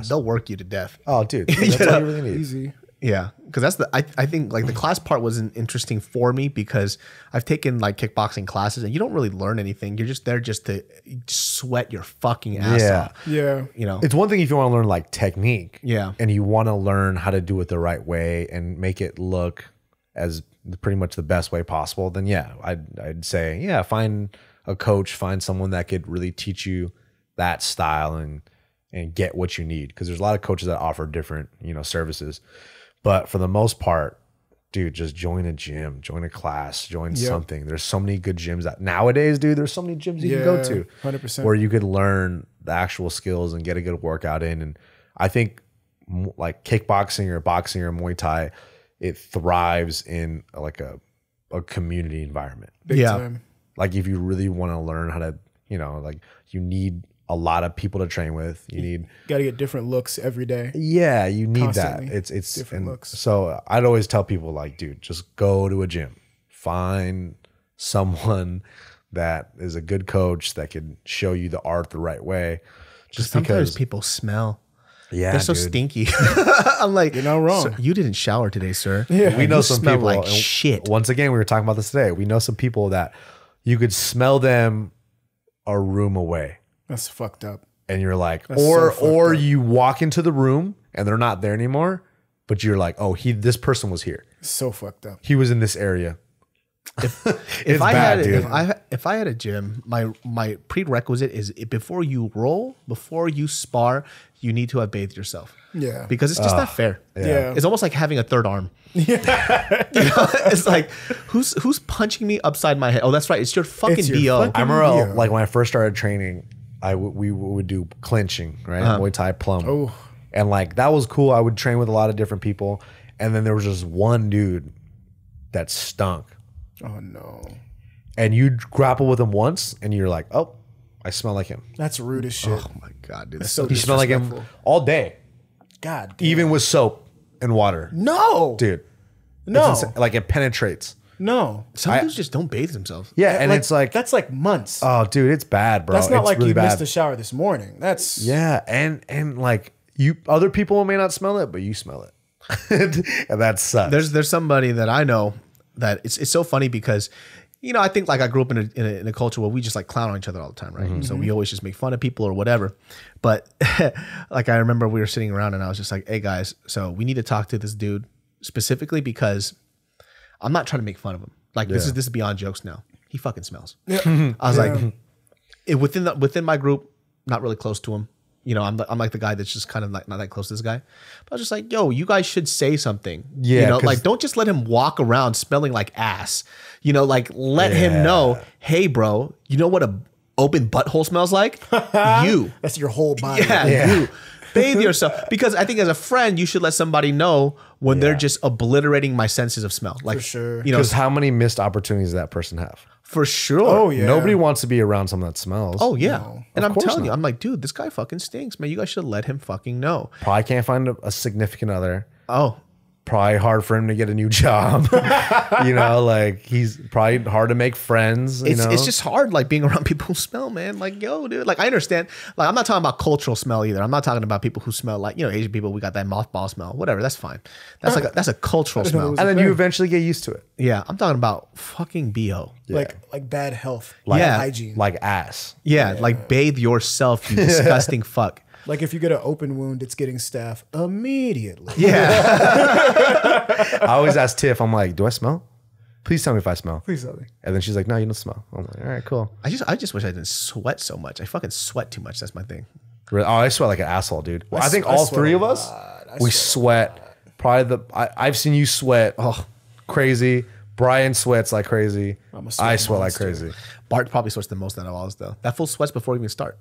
they'll work you to death. Oh, dude, that's all you really need. Easy. Yeah, because that's I think like the class part wasn't interesting for me because I've taken like kickboxing classes and you don't really learn anything. You're just there just to sweat your fucking ass Yeah. off. Yeah. You know. It's one thing if you want to learn like technique, Yeah. and you want to learn how to do it the right way and make it look as pretty much the best way possible. Then yeah, I'd say yeah, find a coach, find someone that could really teach you that style and get what you need, because there's a lot of coaches that offer different services. But for the most part, dude, just join a gym, join a class, join something. There's so many good gyms that nowadays, dude, there's so many gyms you can go to 100%. where you could learn the actual skills and get a good workout in. And I think like kickboxing or boxing or Muay Thai, it thrives in like a community environment. Big time. Like if you really want to learn how to, like you need a lot of people to train with. You need Got to get different looks every day. Yeah, you need Constantly. that. It's Different and looks. So I'd always tell people like, dude, just go to a gym. Find someone that is a good coach that can show you the art the right way. Just Sometimes because people smell. yeah, They're so dude. stinky. I'm like, You're not wrong. "Sir, you didn't shower today, sir. We know You some smell people like and shit. Once again, we were talking about this today. We know some people that you could smell them a room away. That's fucked up. And you're like, That's so fucked or up. you walk into the room and they're not there anymore, but you're like, oh, this person was here. So fucked up. He was in this area. If It's I bad, had dude. if I had a gym, my prerequisite is before you roll, before you spar, you need to have bathed yourself. Yeah. Because it's just not fair. Yeah. It's almost like having a third arm. It's like who's punching me upside my head? Oh, that's right. It's your fucking It's your BO. fucking- I remember Yeah. like when I first started training, we would do clinching, right? Muay Thai plum. Oh. And like that was cool. I would train with a lot of different people. And then there was just one dude that stunk. Oh no. And you grapple with him once and you're like, oh, I smell like him. That's rude as shit. Oh my god, dude. That's so You smell like him disrespectful. all day, God damn. even with soap and water. No. Dude. No. It's insane. Like it penetrates. No. Some dudes just don't bathe themselves. Yeah. And it's like, that's like months. oh, dude, it's bad, bro. that's not it's like really you bad. missed a shower this morning. That's Yeah, and like other people may not smell it, but you smell it, and that sucks. There's somebody that I know that it's so funny because I think like I grew up in a culture where we just like clown on each other all the time, right? So we always just make fun of people or whatever. But like I remember we were sitting around and I was just like, hey guys, so we need to talk to this dude specifically because I'm not trying to make fun of him. Like this is beyond jokes now. He fucking smells. I was like, within my group, not really close to him. I'm like the guy that's just kind of like not that close to this guy. But I was just like, yo, you guys should say something. Yeah, 'cause- like don't just let him walk around smelling like ass. Like let him know, hey, bro, you know what a open butthole smells like? You. that's your whole body. Yeah, you. Bathe yourself. Because I think as a friend, you should let somebody know when they're just obliterating my senses of smell. Like, For sure. Because how many missed opportunities does that person have? for sure. Oh yeah. Nobody wants to be around someone that smells. Oh yeah. No. And Of I'm course telling you, not. I'm like, dude, this guy fucking stinks, man. You guys should let him fucking know. Probably can't find a significant other. Oh, Probably hard for him to get a new job. Like he's probably hard to make friends. it's just hard, like being around people who smell, man. Like, yo, dude. Like, I understand. Like, I'm not talking about cultural smell either. I'm not talking about people who smell like Asian people. We got that mothball smell. Whatever. That's fine. That's like that's a cultural didn't know smell. it was- and then you eventually get used to it. Yeah, I'm talking about fucking bo. Like bad health. Like, Yeah. hygiene. like ass. Yeah, like bathe yourself, you disgusting fuck. Like if you get an open wound, it's getting staph immediately. Yeah. I always ask Tiff, I'm like, do I smell? Please tell me if I smell. Please tell me. And then she's like, no, you don't smell. I'm like, all right, cool. I just wish I didn't sweat so much. I fucking sweat too much. That's my thing. Oh, I sweat like an asshole, dude. Well, I think I all sweat three a of us, lot. I we sweat sweat. Probably I've seen you sweat. Oh. Crazy. Brian sweats like crazy. I'm a sweat I sweat like monster. crazy. Bart probably sweats the most out of all us, though. That fool sweats before we even start.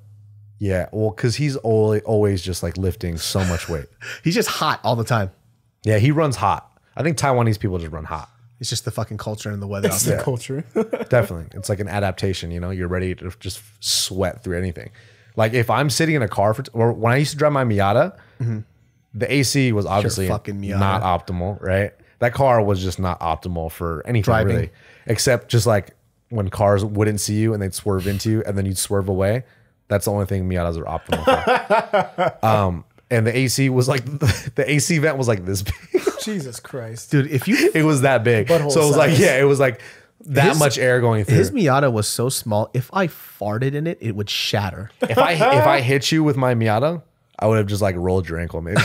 Yeah, well, because he's always just like lifting so much weight. He's just hot all the time. Yeah, he runs hot. I think Taiwanese people just run hot. It's just the fucking culture and the weather out It's there. the culture. Definitely. It's like an adaptation, you know? You're ready to just sweat through anything. Like if I'm sitting in a car or when I used to drive my Miata, the AC was obviously fucking Miata. not optimal, right? That car was just not optimal for anything Driving. really. Except just like when cars wouldn't see you and they'd swerve into you and then you'd swerve away. That's the only thing Miatas are optimal for. And the AC was like, the AC vent was like this big. Jesus Christ. Dude, if you It was that big. Butthole So it was like, size. yeah, it was like that much air going through. his Miata was so small, if I farted in it, it would shatter. If I hit you with my Miata, I would have just like rolled your ankle, maybe.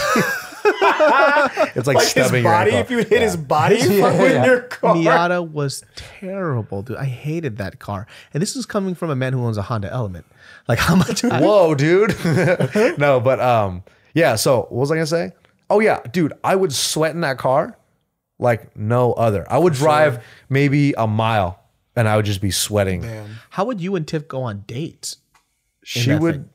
It's like Like his stubbing your body, ankle. if you hit his body with your car. Miata was terrible, dude. I hated that car. And this is coming from a man who owns a Honda Element. Like how much Whoa, dude. No, but yeah. So what was I gonna say? Oh yeah, dude, I would sweat in that car like no other. I would drive maybe a mile and I would just be sweating. Man. How would you and Tiff go on dates? She that would.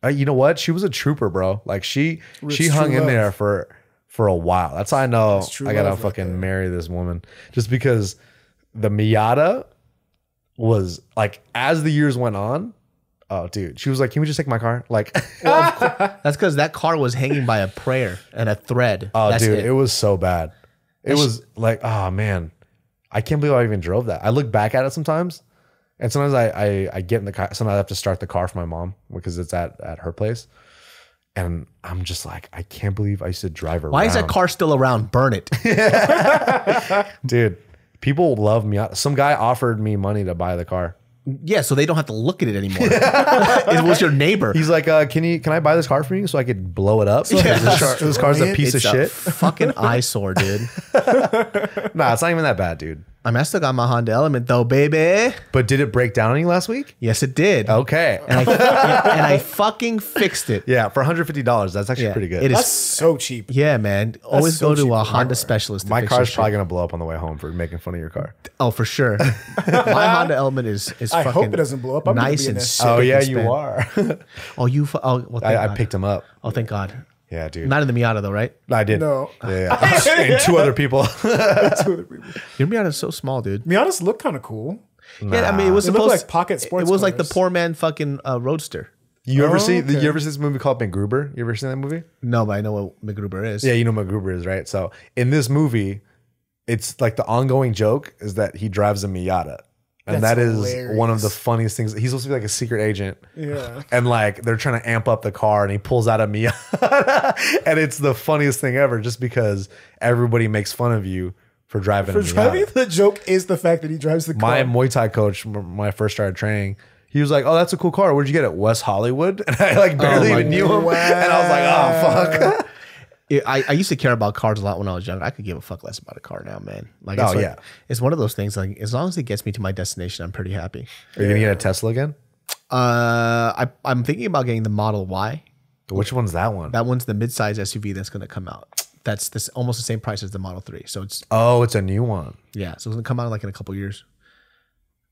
thing? You know what? She was a trooper, bro. Like she It's hung true in love. there for a while. That's how I know true I gotta love right fucking marry this woman. Just because the Miata was like, as the years went on. Oh, dude, she was like, "Can we just take my car?" Like, That's because that car was hanging by a prayer and a thread. oh, That's dude, it. it was so bad. It was like, oh man, I can't believe I even drove that. I look back at it sometimes, and sometimes I get in the car. Sometimes I have to start the car for my mom because it's at her place, and I'm just like, I can't believe I used to drive around. Why is that car still around? Burn it. Dude? People love me. Some guy offered me money to buy the car. Yeah, so they don't have to look at it anymore. It was your neighbor. He's like, can I buy this car for you so I could blow it up? This car's a piece It's of shit. fucking eyesore, dude. Nah, it's not even that bad, dude. I still got my Honda Element though, baby. But did it break down any last week? Yes, it did. Okay. And I fucking fixed it. Yeah, for $150, that's actually Yeah, pretty good. it is. That's so cheap. Yeah, man. Always so go to cheap a for Honda hardware. specialist. To My fix car's your probably shit. gonna blow up on the way home for making fun of your car. Oh, for sure. My Honda Element is I fucking hope it doesn't blow up. I'm gonna nice be in and this. sick. Oh and yeah, span. you are. Oh, well, thank I God. picked him up. Oh, thank God. Yeah, dude. Not in the Miata though, right? I did. No. Yeah. And two other people. Your Miata is so small, dude. Miatas look kind of cool. Yeah, I mean, it was They look supposed like pocket sports It was like the cars. poor man fucking roadster. You ever see okay. you ever see this movie called MacGruber? You ever seen that movie? No, but I know what MacGruber is. Yeah, you know what MacGruber is, right? So in this movie, it's like the ongoing joke is that he drives a Miata. And That's that is hilarious. one of the funniest things. He's supposed to be like a secret agent. Yeah. And like they're trying to amp up the car and he pulls out a Miata. And it's the funniest thing ever just because everybody makes fun of you for driving a For Miata. driving, the joke is the fact that he drives the car. My Muay Thai coach, when I first started training, he was like, "Oh, that's a cool car. Where'd you get it? West Hollywood?" And I like barely my even knew him. God. And I was like, "Oh, fuck." I used to care about cars a lot when I was young. I could give a fuck less about a car now, man. Like, Oh, it's like, yeah. it's one of those things. Like, as long as it gets me to my destination, I'm pretty happy. Are you gonna get a Tesla again? I'm thinking about getting the Model Y. Which one's that one? That one's the midsize SUV that's going to come out. That's this almost the same price as the Model 3. So it's Oh, it's a new one. yeah. So it's going to come out like in a couple years.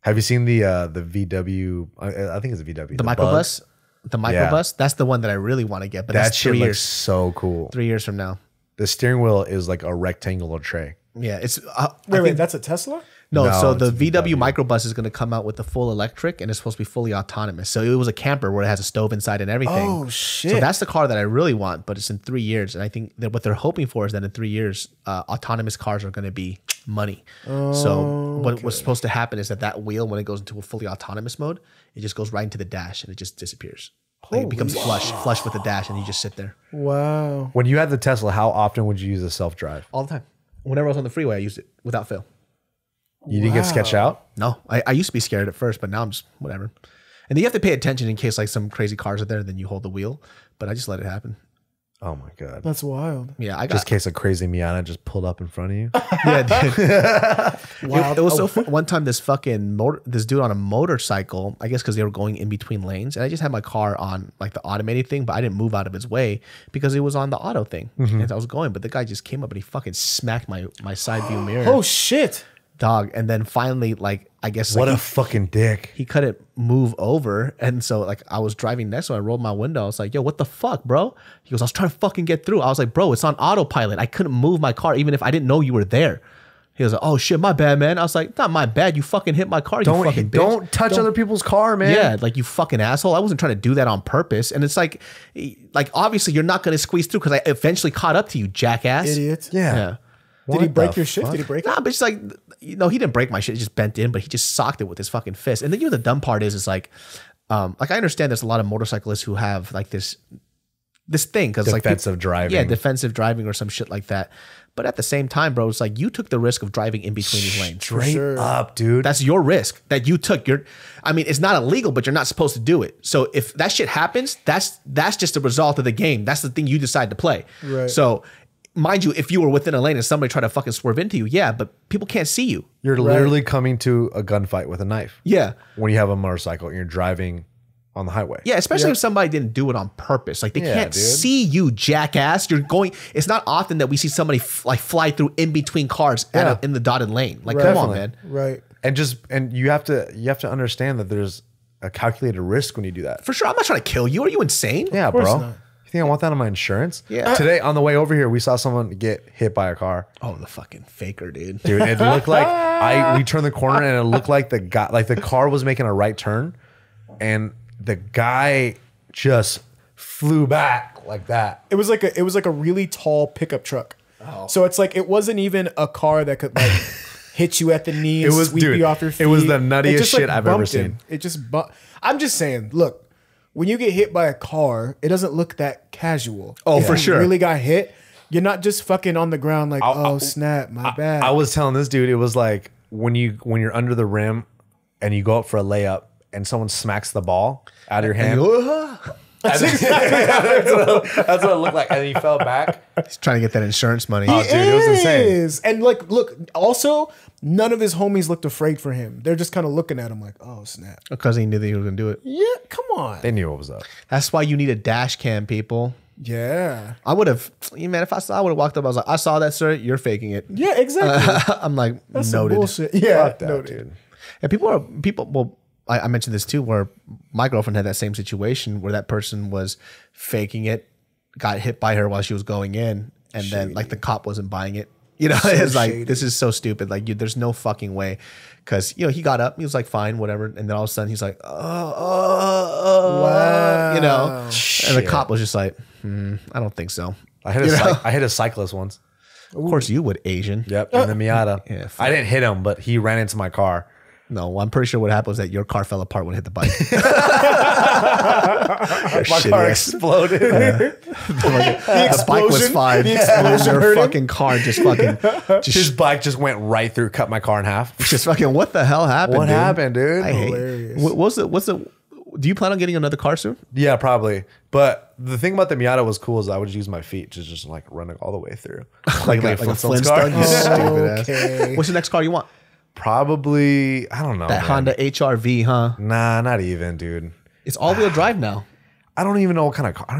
Have you seen the VW? I think it's a VW. The Bug? microbus, the microbus. That's the one that I really want to get. But That that's shit 3 looks years. so cool. 3 years from now. The steering wheel is like a rectangular tray. Yeah, it's Wait, that's a Tesla? No, No, so the it's a VW VW. microbus is going to come out with the full electric and it's supposed to be fully autonomous. So it was a camper where it has a stove inside and everything. Oh, shit. So that's the car that I really want, but it's in 3 years. And I think that what they're hoping for is that in 3 years, autonomous cars are going to be money. So what was supposed to happen is that wheel, when it goes into a fully autonomous mode, it just goes right into the dash and it just disappears. Like it becomes flush with the dash and you just sit there. Wow. When you had the Tesla, how often would you use a self-drive? All the time. Whenever I was on the freeway, I used it without fail. You didn't get sketched out? No, I used to be scared at first, but now I'm just whatever. And then you have to pay attention in case like some crazy cars are there, then you hold the wheel. But I just let it happen. Oh my god! That's wild. Yeah, I got Just in case a crazy Miata just pulled up in front of you. yeah, dude. Wild. It was so fun. One time this dude on a motorcycle, I guess because they were going in between lanes, and I just had my car on like the automated thing, but I didn't move out of its way because it was on the auto thing. And I was going, but the guy just came up and he fucking smacked my side view mirror. Oh, shit. dog. And then finally, like, I guess What like a fucking dick. he couldn't move over. And so like I was driving next to him. I rolled my window. I was like, yo, what the fuck, bro? He goes, I was trying to fucking get through. I was like, bro, it's on autopilot. I couldn't move my car even if I didn't know you were there. He was like, oh shit, my bad, man. I was like, not my bad. You fucking hit my car, you fucking bitch. Don't touch other people's car, man. Yeah, like you fucking asshole. I wasn't trying to do that on purpose. And it's like obviously you're not going to squeeze through because I eventually caught up to you, jackass. Idiot. Yeah. Did he break your shit? Did he break it? Nah, but it's like, he didn't break my shit. It just bent in, but he just socked it with his fucking fist. And then the dumb part is like I understand there's a lot of motorcyclists who have like this thing because like Defensive driving. Yeah, defensive driving or some shit like that. But at the same time, bro, it's like you took the risk of driving in between these lanes. Straight up, dude. That's your risk that you took. I mean, it's not illegal, but you're not supposed to do it. So if that shit happens, that's just a result of the game. That's the thing you decide to play. Right. So mind you, if you were within a lane and somebody tried to fucking swerve into you, yeah, but people can't see you. You're literally coming to a gunfight with a knife. Yeah. When you have a motorcycle and you're driving on the highway. Yeah, especially if somebody didn't do it on purpose. Like they can't dude. see you, jackass. It's not often that we see somebody fly through in between cars in the dotted lane. Like, come on, man. Right. And you have to understand that there's a calculated risk when you do that. For sure. I'm not trying to kill you. Are you insane? Yeah, course bro. not. You think I want that on my insurance? Yeah. Today on the way over here, we saw someone get hit by a car. Oh, the fucking faker, dude. Dude, it looked like we turned the corner and it looked like the car was making a right turn and the guy just flew back like that. It was like a really tall pickup truck. Oh. So it's like it wasn't even a car that could like hit you at the knee and sweep you off your feet. It was the nuttiest just, shit I've ever bumped him. seen. It just I'm just saying, look, when you get hit by a car, it doesn't look that casual. Oh, for sure. You really got hit. You're not just fucking on the ground like, oh snap, my bad. I was telling this dude, it was like when you're under the rim and you go up for a layup and someone smacks the ball out of your hand. That's what it looked like. And then he fell back. He's trying to get that insurance money. Oh, dude, it was insane. And like, look, also, none of his homies looked afraid for him. They're just kind of looking at him like, oh, snap. Because he knew that he was going to do it. Yeah, come on. They knew what was up. That's why you need a dash cam, people. Yeah. I would have, man, if I would have walked up, I was like, I saw that, sir. You're faking it. Yeah, exactly. I'm like, That's some noted. bullshit. Yeah, Fuck that, noted. dude. And well, I mentioned this too, where my girlfriend had that same situation where that person was faking it, got hit by her while she was going in, and then like the cop wasn't buying it. You know, it's like, shady. this is so stupid. Like, there's no fucking way. Because, he got up, he was like, fine, whatever. And then all of a sudden he's like, Wow. you know, and the cop was just like, I don't think so. I hit a cyclist once. Of course you would, Asian. Yep, in the Miata. Yeah, I didn't hit him, but he ran into my car. No, I'm pretty sure what happened was that your car fell apart when it hit the bike. My car exploded. The bike was fine. Your fucking car His bike just went right through, cut my car in half. just fucking, what the hell happened? What dude? happened, dude? I hate. Hilarious. What's the? Do you plan on getting another car soon? Yeah, probably. But the thing about the Miata was cool is I would use my feet to just like run it all the way through, like a Flintstones car. You stupid ass. Okay. What's the next car you want? Probably, I don't know. That Honda HRV, huh? Nah, not even, dude. It's all-wheel drive now. I don't even know what kind of car. I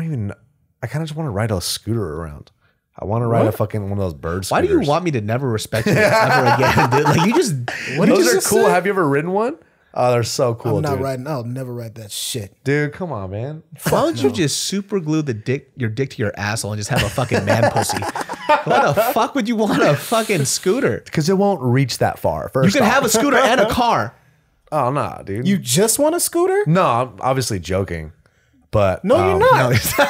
kind of just want to ride a scooter around. I want to ride a fucking one of those bird Why scooters. do you want me to never respect you ever again, dude? Like, you just Those are cool. say? Have you ever ridden one? Oh, they're so cool, I'm not dude. riding. I'll never ride that shit. Dude, come on, man. Why don't you just super glue your dick to your asshole and just have a fucking man pussy? Why the fuck would you want a fucking scooter? Because it won't reach that far. You First can off. have a scooter and a car. Oh, nah, dude. You just want a scooter? No, I'm obviously joking. But No, you're not. No,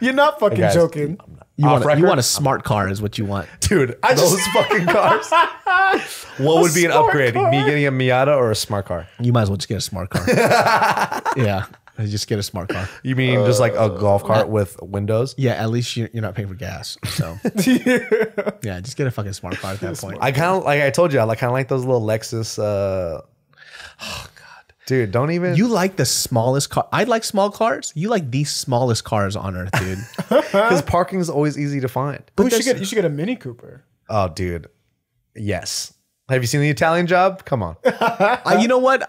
You're not fucking guys, joking. you Off want record? a smart car is what you want. dude, those fucking cars. What would be an smart upgrade? car. Me getting a Miata or a smart car? You might as well just get a smart car. Yeah, just get a smart car. You mean just like a golf cart with windows? Yeah, at least you're not paying for gas. So yeah, just get a fucking smart car at that point. I kind of like I told you, I kind of like those little Lexus. Oh God, dude, don't even. You like the smallest car. I like small cars. You like the smallest cars on earth, dude. Because parking is always easy to find. You should get a Mini Cooper. Oh, dude, yes. Have you seen the Italian Job? Come on. You know what?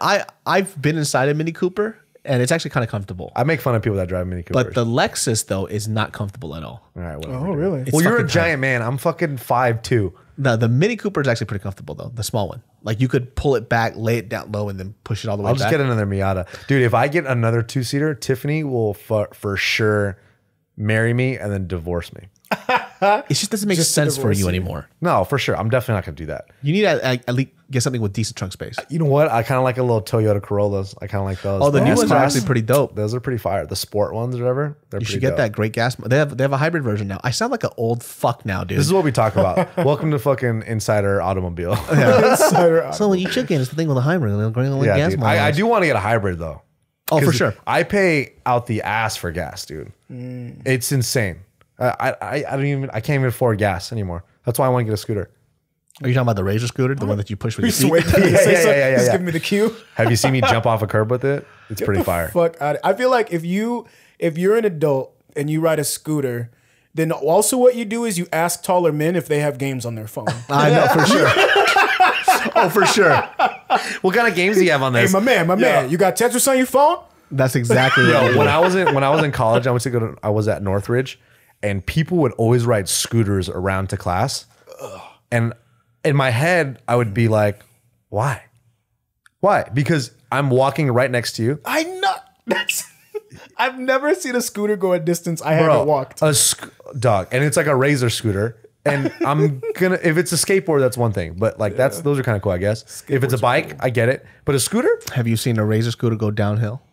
I've been inside a Mini Cooper, and it's actually kind of comfortable. I make fun of people that drive Mini Coopers. But the Lexus though is not comfortable at all. All right, whatever. Oh, really? It's Well, you're a fucking giant man. I'm fucking 5'2". The Mini Cooper is actually pretty comfortable though. The small one, like you could pull it back, lay it down low, and then push it all the way I'll back. just get another Miata. Dude, if I get another 2-seater, Tiffany will for sure marry me and then divorce me. It just doesn't make sense for you anymore. No, for sure. I'm definitely not going to do that. You need to at least get something with decent trunk space. You know what? I kind of like a little Toyota Corollas. I kind of like those. Oh, the new ones are S-Class. actually pretty dope. Those are pretty fire. The sport ones or whatever. They're You pretty should get dope. that great gas. They have a hybrid version now. I sound like an old fuck now, dude. This is what we talk about. Welcome to fucking Insider Automobile. So what you chicken is the thing with the hybrid. Yeah, Gas dude. mileage. I do want to get a hybrid though. Oh, for 'Cause sure. I pay out the ass for gas, dude. It's insane. I can't even afford gas anymore. That's why I want to get a scooter. Are you talking about the Razor scooter, the one that you push with He's your feet? waiting. Yeah. Just giving me the cue. Have you seen me jump off a curb with it? It's pretty fire. Fuck out. I feel like if you're an adult and you ride a scooter, then also what you do is you ask taller men if they have games on their phone. I know for sure. Oh, for sure. What kind of games do you have on Hey, this? my man, you got Tetris on your phone? That's exactly what Yo, it when is. I was in college, I was at Northridge, and people would always ride scooters around to class. And in my head, I would be like, why? Why? Because I'm walking right next to you. I know. I've never seen a scooter go a distance I haven't walked. Dog. And it's like a Razor scooter. And I'm gonna, if it's a skateboard, that's one thing. But like those are kind of cool, I guess. If it's a bike, I get it. But a scooter? Have you seen a Razor scooter go downhill?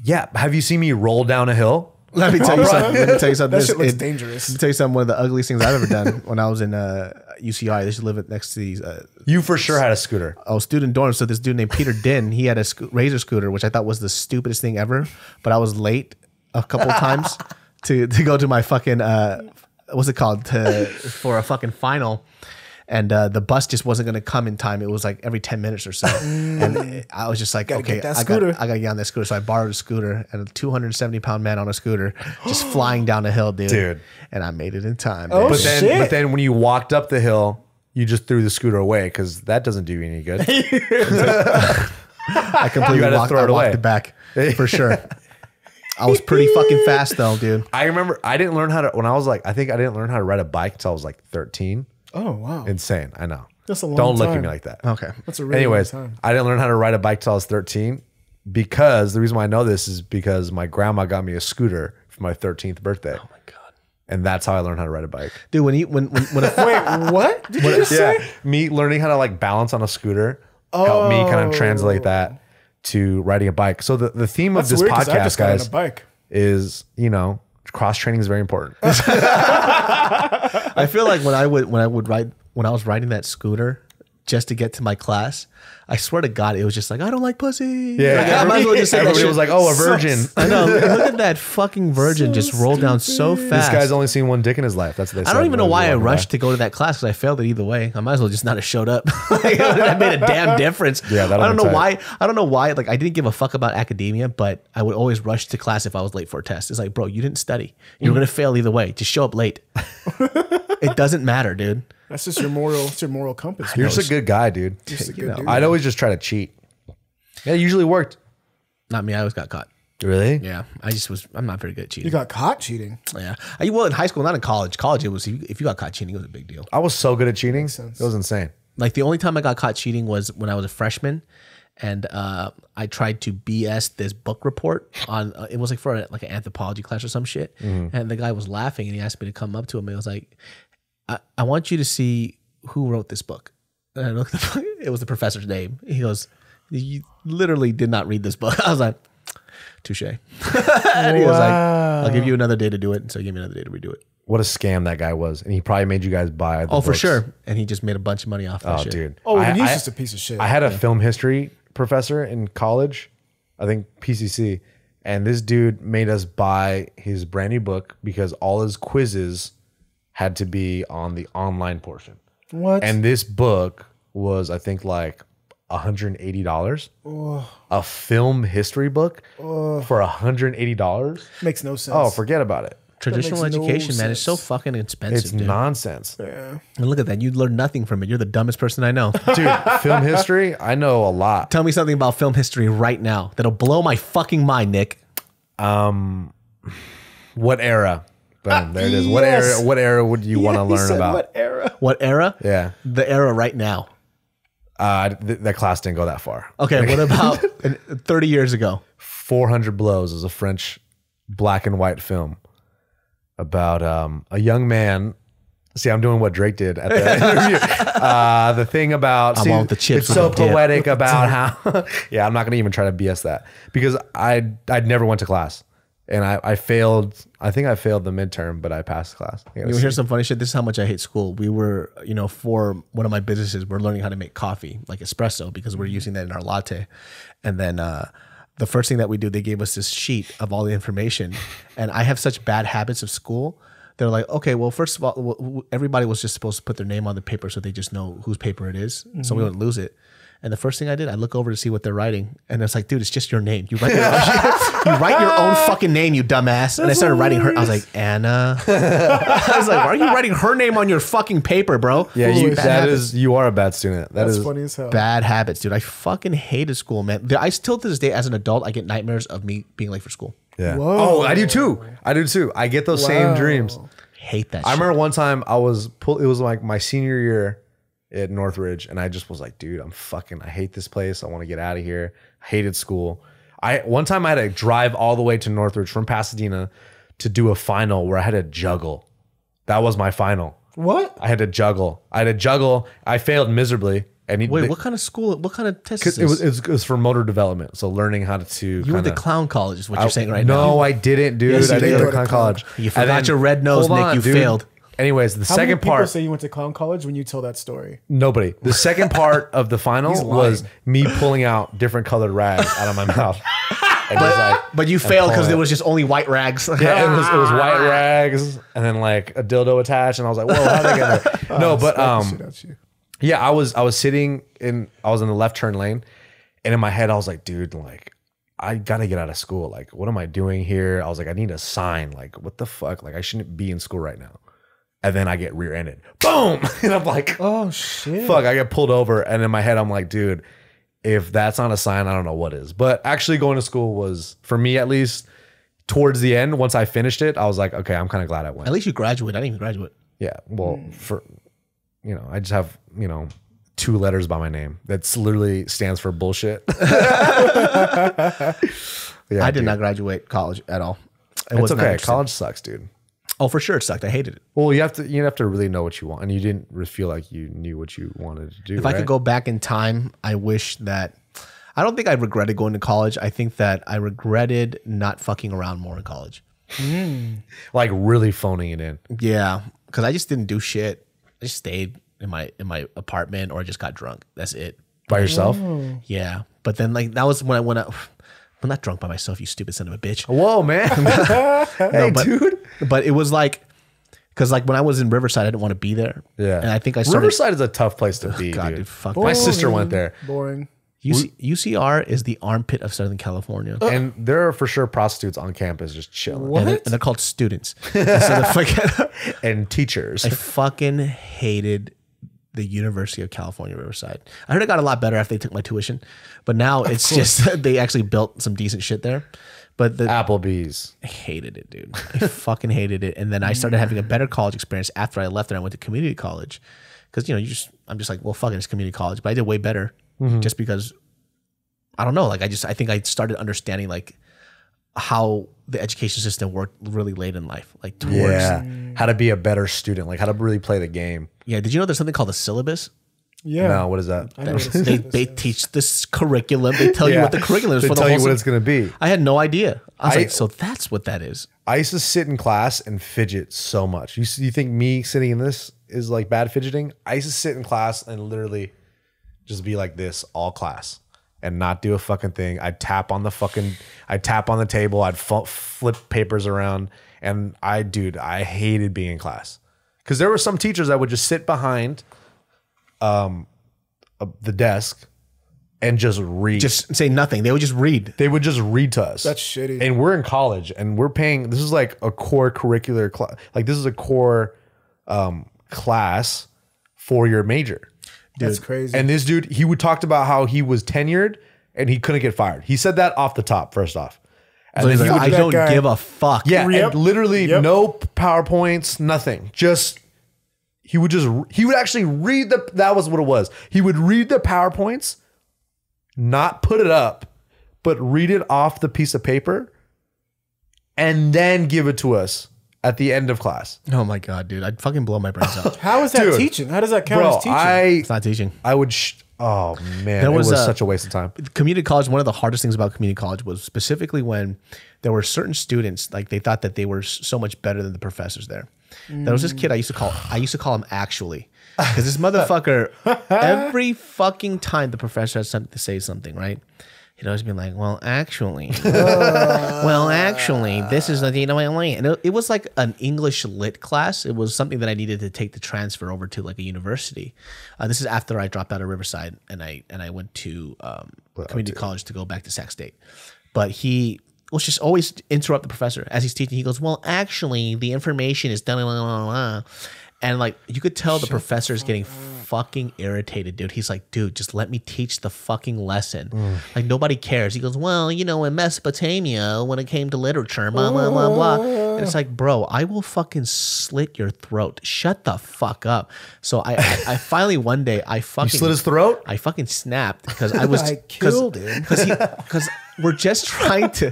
Yeah. Have you seen me roll down a hill? Let me tell you something. Let me tell you something. That shit looks dangerous. Let me tell you something. One of the ugliest things I've ever done when I was in UCI. They should live next to these. You for sure had a scooter. Student dorm. So this dude named Peter Dunn, he had a Razor scooter, which I thought was the stupidest thing ever. But I was late a couple of times to go to my fucking what's it called for a fucking final. And the bus just wasn't going to come in time. It was like every 10 minutes or so. And I was just like, okay, I got to get on that scooter. So I borrowed a scooter, and a 270-pound man on a scooter just flying down a hill, dude. And I made it in time. Oh, baby. shit. But then when you walked up the hill, you just threw the scooter away because that doesn't do you any good. I completely gotta walked, throw it I walked away. it back for sure. I was pretty fucking fast though, dude. I remember I didn't learn how to, when I was like, I think I didn't learn how to ride a bike until I was like 13. Oh, wow. Insane. I know. That's a long Don't look at time. me like that. Okay. That's a really Anyways, long time. I didn't learn how to ride a bike till I was 13 because the reason why I know this is because my grandma got me a scooter for my 13th birthday. Oh my god. And that's how I learned how to ride a bike. Dude, when a Wait, what? Did you just say? Me learning how to like balance on a scooter helped me kind of translate that to riding a bike. So the theme of this Weird, 'cause I podcast, just got on guys, a bike. is, cross training is very important. I feel like when I was riding that scooter just to get to my class, I swear to God, it was just like, I don't like pussy. Like, I might as well just say that Everybody shit. was like, oh, a virgin. I know. Look at that fucking virgin just rolled down so This fast. guy's only seen one dick in his life. That's what they said. I don't even know why I Whatever. rushed to go to that class because I failed it either way. I might as well just not have showed up. Like, that made a damn difference. Yeah, that'll I don't be know tight. why. I don't know why. Like I didn't give a fuck about academia, but I would always rush to class if I was late for a test. It's like, bro, you didn't study. You're gonna fail either way. Just show up late. It doesn't matter, dude. That's just your moral compass. You're just a good guy, dude. Just a good dude. I'd always just try to cheat. Yeah, it usually worked. Not me. I always got caught. Really? Yeah, I'm not very good at cheating. You got caught cheating. Yeah. Well, in high school, not in college. College, it was if you got caught cheating, it was a big deal. I was so good at cheating. It was insane. Like the only time I got caught cheating was when I was a freshman, and I tried to BS this book report on. It was like for an anthropology class or some shit, and the guy was laughing, and he asked me to come up to him, and I was like, I want you to see who wrote this book. And I looked at the book, it was the professor's name. He goes, you literally did not read this book. I was like, touche. And he was like, I'll give you another day to do it. And so he gave me another day to redo it. What a scam that guy was. And he probably made you guys buy the Oh, for books. sure. And he just made a bunch of money off that Oh, shit. dude. Oh, I- he's I- just a piece of shit. I had a film history professor in college, I think PCC, and this dude made us buy his brand new book because all his quizzes had to be on the online portion. What? And this book was, I think, like $180. A film history book for $180. Makes no sense. Oh, forget about it. Traditional makes no education, man, is so sense. fucking expensive. It's dude. nonsense. Yeah. And look at that. You learn nothing from it. You're the dumbest person I know. Dude, film history, I know a lot. Tell me something about film history right now that'll blow my fucking mind, Nick. What era? Boom, there it is. yes. What era would you want to He learn said, about? What era? What era? Yeah. The era right now. That class didn't go that far. Okay, what about 30 years ago? 400 Blows is a French black and white film about a young man. See, I'm doing what Drake did at the interview. The thing about I'm on the chips it's so with the dip. poetic about how yeah, I'm not gonna even try to BS that because I'd never went to class and I failed. I think I failed the midterm, but I passed the class. You want to hear some funny shit? This is how much I hate school. We were, for one of my businesses, we're learning how to make coffee, like espresso, because we're using that in our latte. And then the first thing that we do, they gave us this sheet of all the information. And I have such bad habits of school. They're like, okay, well, first of all, everybody was just supposed to put their name on the paper so they just know whose paper it is, so we wouldn't lose it. And the first thing I did, I look over to see what they're writing, and it's like, dude, it's just your name. You write your own fucking name, you dumbass. And I started writing her. I was like, Anna. I was like, why are you writing her name on your fucking paper, bro? Yeah, Foolish. you are a bad student. That's is funny as hell. Bad habits, dude. I fucking hated school, man. I still to this day, as an adult, I get nightmares of me being late for school. Yeah. Whoa. Oh, I do too. I get those same dreams. Hate that. I remember one time it was like my senior year at Northridge, and I just was like, dude, I hate this place. I want to get out of here. I hated school. One time I had to drive all the way to Northridge from Pasadena to do a final where I had to juggle. That was my final. What? I had to juggle. I failed miserably. And Wait, what kind of school? What kind of test is this? it was for motor development, so learning how to. You went to clown college, is what you're saying right now. No, I didn't, dude. Yes, you I didn't did. go to clown college. You forgot And then- your red nose, hold Nick. on, You dude. failed. Anyways, the How many second people part. say you went to clown college when you tell that story? Nobody. The second part of the final He's was lying. me pulling out different colored rags out of my mouth. And just like, But you failed because pulling there it. was just only white rags. Yeah, it was white rags and then like a dildo attached, and I was like, "Whoa, how did I get there?" No, but Slap the shit out you. yeah, I was sitting in the left turn lane, and in my head I was like, "Dude, like I gotta get out of school. Like, what am I doing here?" I was like, "I need a sign. Like, what the fuck? Like, I shouldn't be in school right now." And then I get rear-ended, boom, and I'm like, Oh shit! fuck, I get pulled over. And in my head, I'm like, dude, if that's not a sign, I don't know what is. But actually going to school was, for me at least, towards the end, once I finished it, I was like, okay, I'm kind of glad I went. At least you graduated. I didn't even graduate. Yeah. Well, I just have, 2 letters by my name. That's literally stands for bullshit. Yeah, I did dude. not graduate college at all. It's not okay. interesting. College sucks, dude. Oh, for sure, it sucked. I hated it. Well, you have to really know what you want, and you didn't feel like you knew what you wanted to do. If I could go back in time, I wish that. I don't think I regretted going to college. I think that I regretted not fucking around more in college. like really phoning it in. Yeah, because I just didn't do shit. I just stayed in my apartment, or I just got drunk. That's it. By yourself? Yeah, but then like that was when I went out. I'm not drunk by myself, you stupid son of a bitch. Whoa, man. Hey, but, dude. But it was like, because like when I was in Riverside, I didn't want to be there. Yeah. And I think I started. Riverside is a tough place to be, God, dude. dude, fuck My that. sister went there. Boring. UCR is the armpit of Southern California. And there are for sure prostitutes on campus just chilling. And they're called students. And so And teachers. I fucking hated the University of California, Riverside. I heard it got a lot better after they took my tuition, but now it's just they actually built some decent shit there. But Applebee's. I hated it, dude. I fucking hated it. And then I started having a better college experience after I left and I went to community college. Because I'm just like, well, fuck it, it's community college. But I did way better just because I don't know. Like I think I started understanding like how the education system worked really late in life. Like towards How to be a better student, like how to really play the game. Yeah. Did you know there's something called a syllabus? Yeah. No, what is that? I know what They teach this curriculum. They tell you what the curriculum is They for the tell whole you what it's going to be. I had no idea. I was like, so that's what that is. I used to sit in class and fidget so much. You think me sitting in this is like bad fidgeting? I used to sit in class and literally just be like this all class and not do a fucking thing. I'd tap on the table. I'd flip papers around. And I hated being in class. Because there were some teachers that would just sit behind the desk and just read. Just say nothing. They would just read. They would just read to us. That's shitty. And we're in college and we're paying. This is like a core curricular class. Like this is a core class for your major. That's crazy. And this dude, he would talked about how he was tenured and he couldn't get fired. He said that off the top, first off. And So then he's he like, would I don't guy- give a fuck. yeah, Yep. and literally Yep. no PowerPoints, nothing. Just he would actually read that was what it was. He would read the PowerPoints, not put it up, but read it off the piece of paper and then give it to us at the end of class. Oh my God, dude. I'd fucking blow my brains out. How is that Dude. teaching? How does that count Bro, as teaching? It's not teaching. I would oh man, There it was was a- such a waste of time. Community college, one of the hardest things about community college was specifically when there were certain students, like they thought that they were so much better than the professors there. There was this kid I used to call him Actually. Because this motherfucker, every fucking time the professor had something to say something, right? He'd always be like, well, actually, this is the and it was like an English lit class. It was something that I needed to take the transfer over to like a university. This is after I dropped out of Riverside and I went to community college to go back to Sac State. But he was just always interrupt the professor as he's teaching. He goes, well, actually, the information is done. And like you could tell the professor is getting fucking irritated, dude. He's like, dude, just let me teach the fucking lesson. Like nobody cares. He goes, well, you know, in Mesopotamia, when it came to literature, blah, blah, blah, blah. And it's like, bro, I will fucking slit your throat. Shut the fuck up. So I finally one day I fucking Slit his throat? I fucking snapped because I was I killed him. because we're just trying to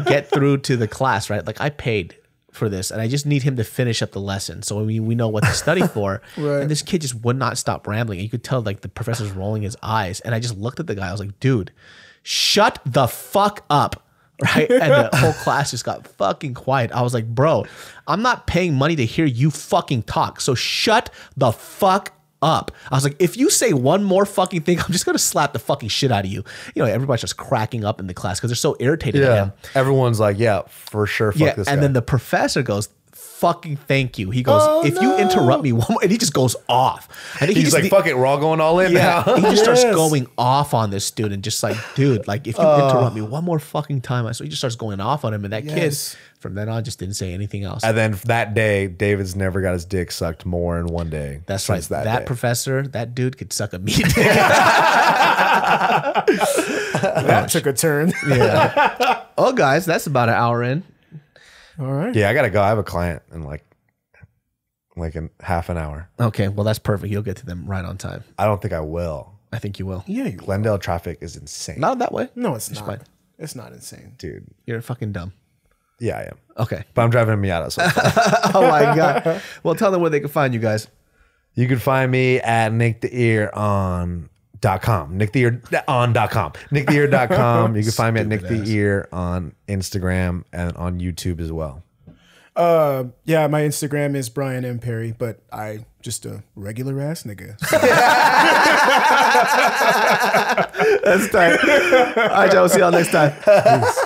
get through to the class, right? Like I paid for this and I just need him to finish up the lesson so we know what to study for. Right. And this kid just would not stop rambling. You could tell like the professor's rolling his eyes and I just looked at the guy. I was like, dude, shut the fuck up. Right. And the whole class just got fucking quiet. I was like, bro, I'm not paying money to hear you fucking talk. So shut the fuck up. I was like, if you say one more fucking thing, I'm just gonna slap the fucking shit out of you. You know, everybody's just cracking up in the class because they're so irritated at him. Everyone's like, yeah, for sure. Fuck this guy. And then the professor goes, fucking thank you. He goes, if you interrupt me one more, and he just goes off. I think he's like, fuck it, we're all going all in yeah, now. he just starts Yes. going off on this student, just like, dude, like if you interrupt me one more fucking time, so he just starts going off on him, and that Yes. kid from then on just didn't say anything else. And then that day, David's never got his dick sucked more in one day. That's right. since That day. professor, that dude could suck a meat. That took a turn. Yeah. Oh, guys, that's about an hour in. All right. Yeah, I gotta go. I have a client in like in half an hour. Okay, well, that's perfect. You'll get to them right on time. I don't think I will. I think you will. Yeah. Glendale traffic is insane. Not that way. No, it's not. fine. It's not insane. Dude. You're fucking dumb. Yeah, I am. Okay. But I'm driving a Miata. So Oh, my God. Well, tell them where they can find you guys. you can find me at nicktheear on .com. nicktheear.com. nicktheear.com. You can find me at Stupid ass. nicktheear on Instagram and on YouTube as well. Yeah, my Instagram is Brian M. Perry, but I just a regular ass nigga. That's tight. All right, y'all. We'll see y'all next time. Peace.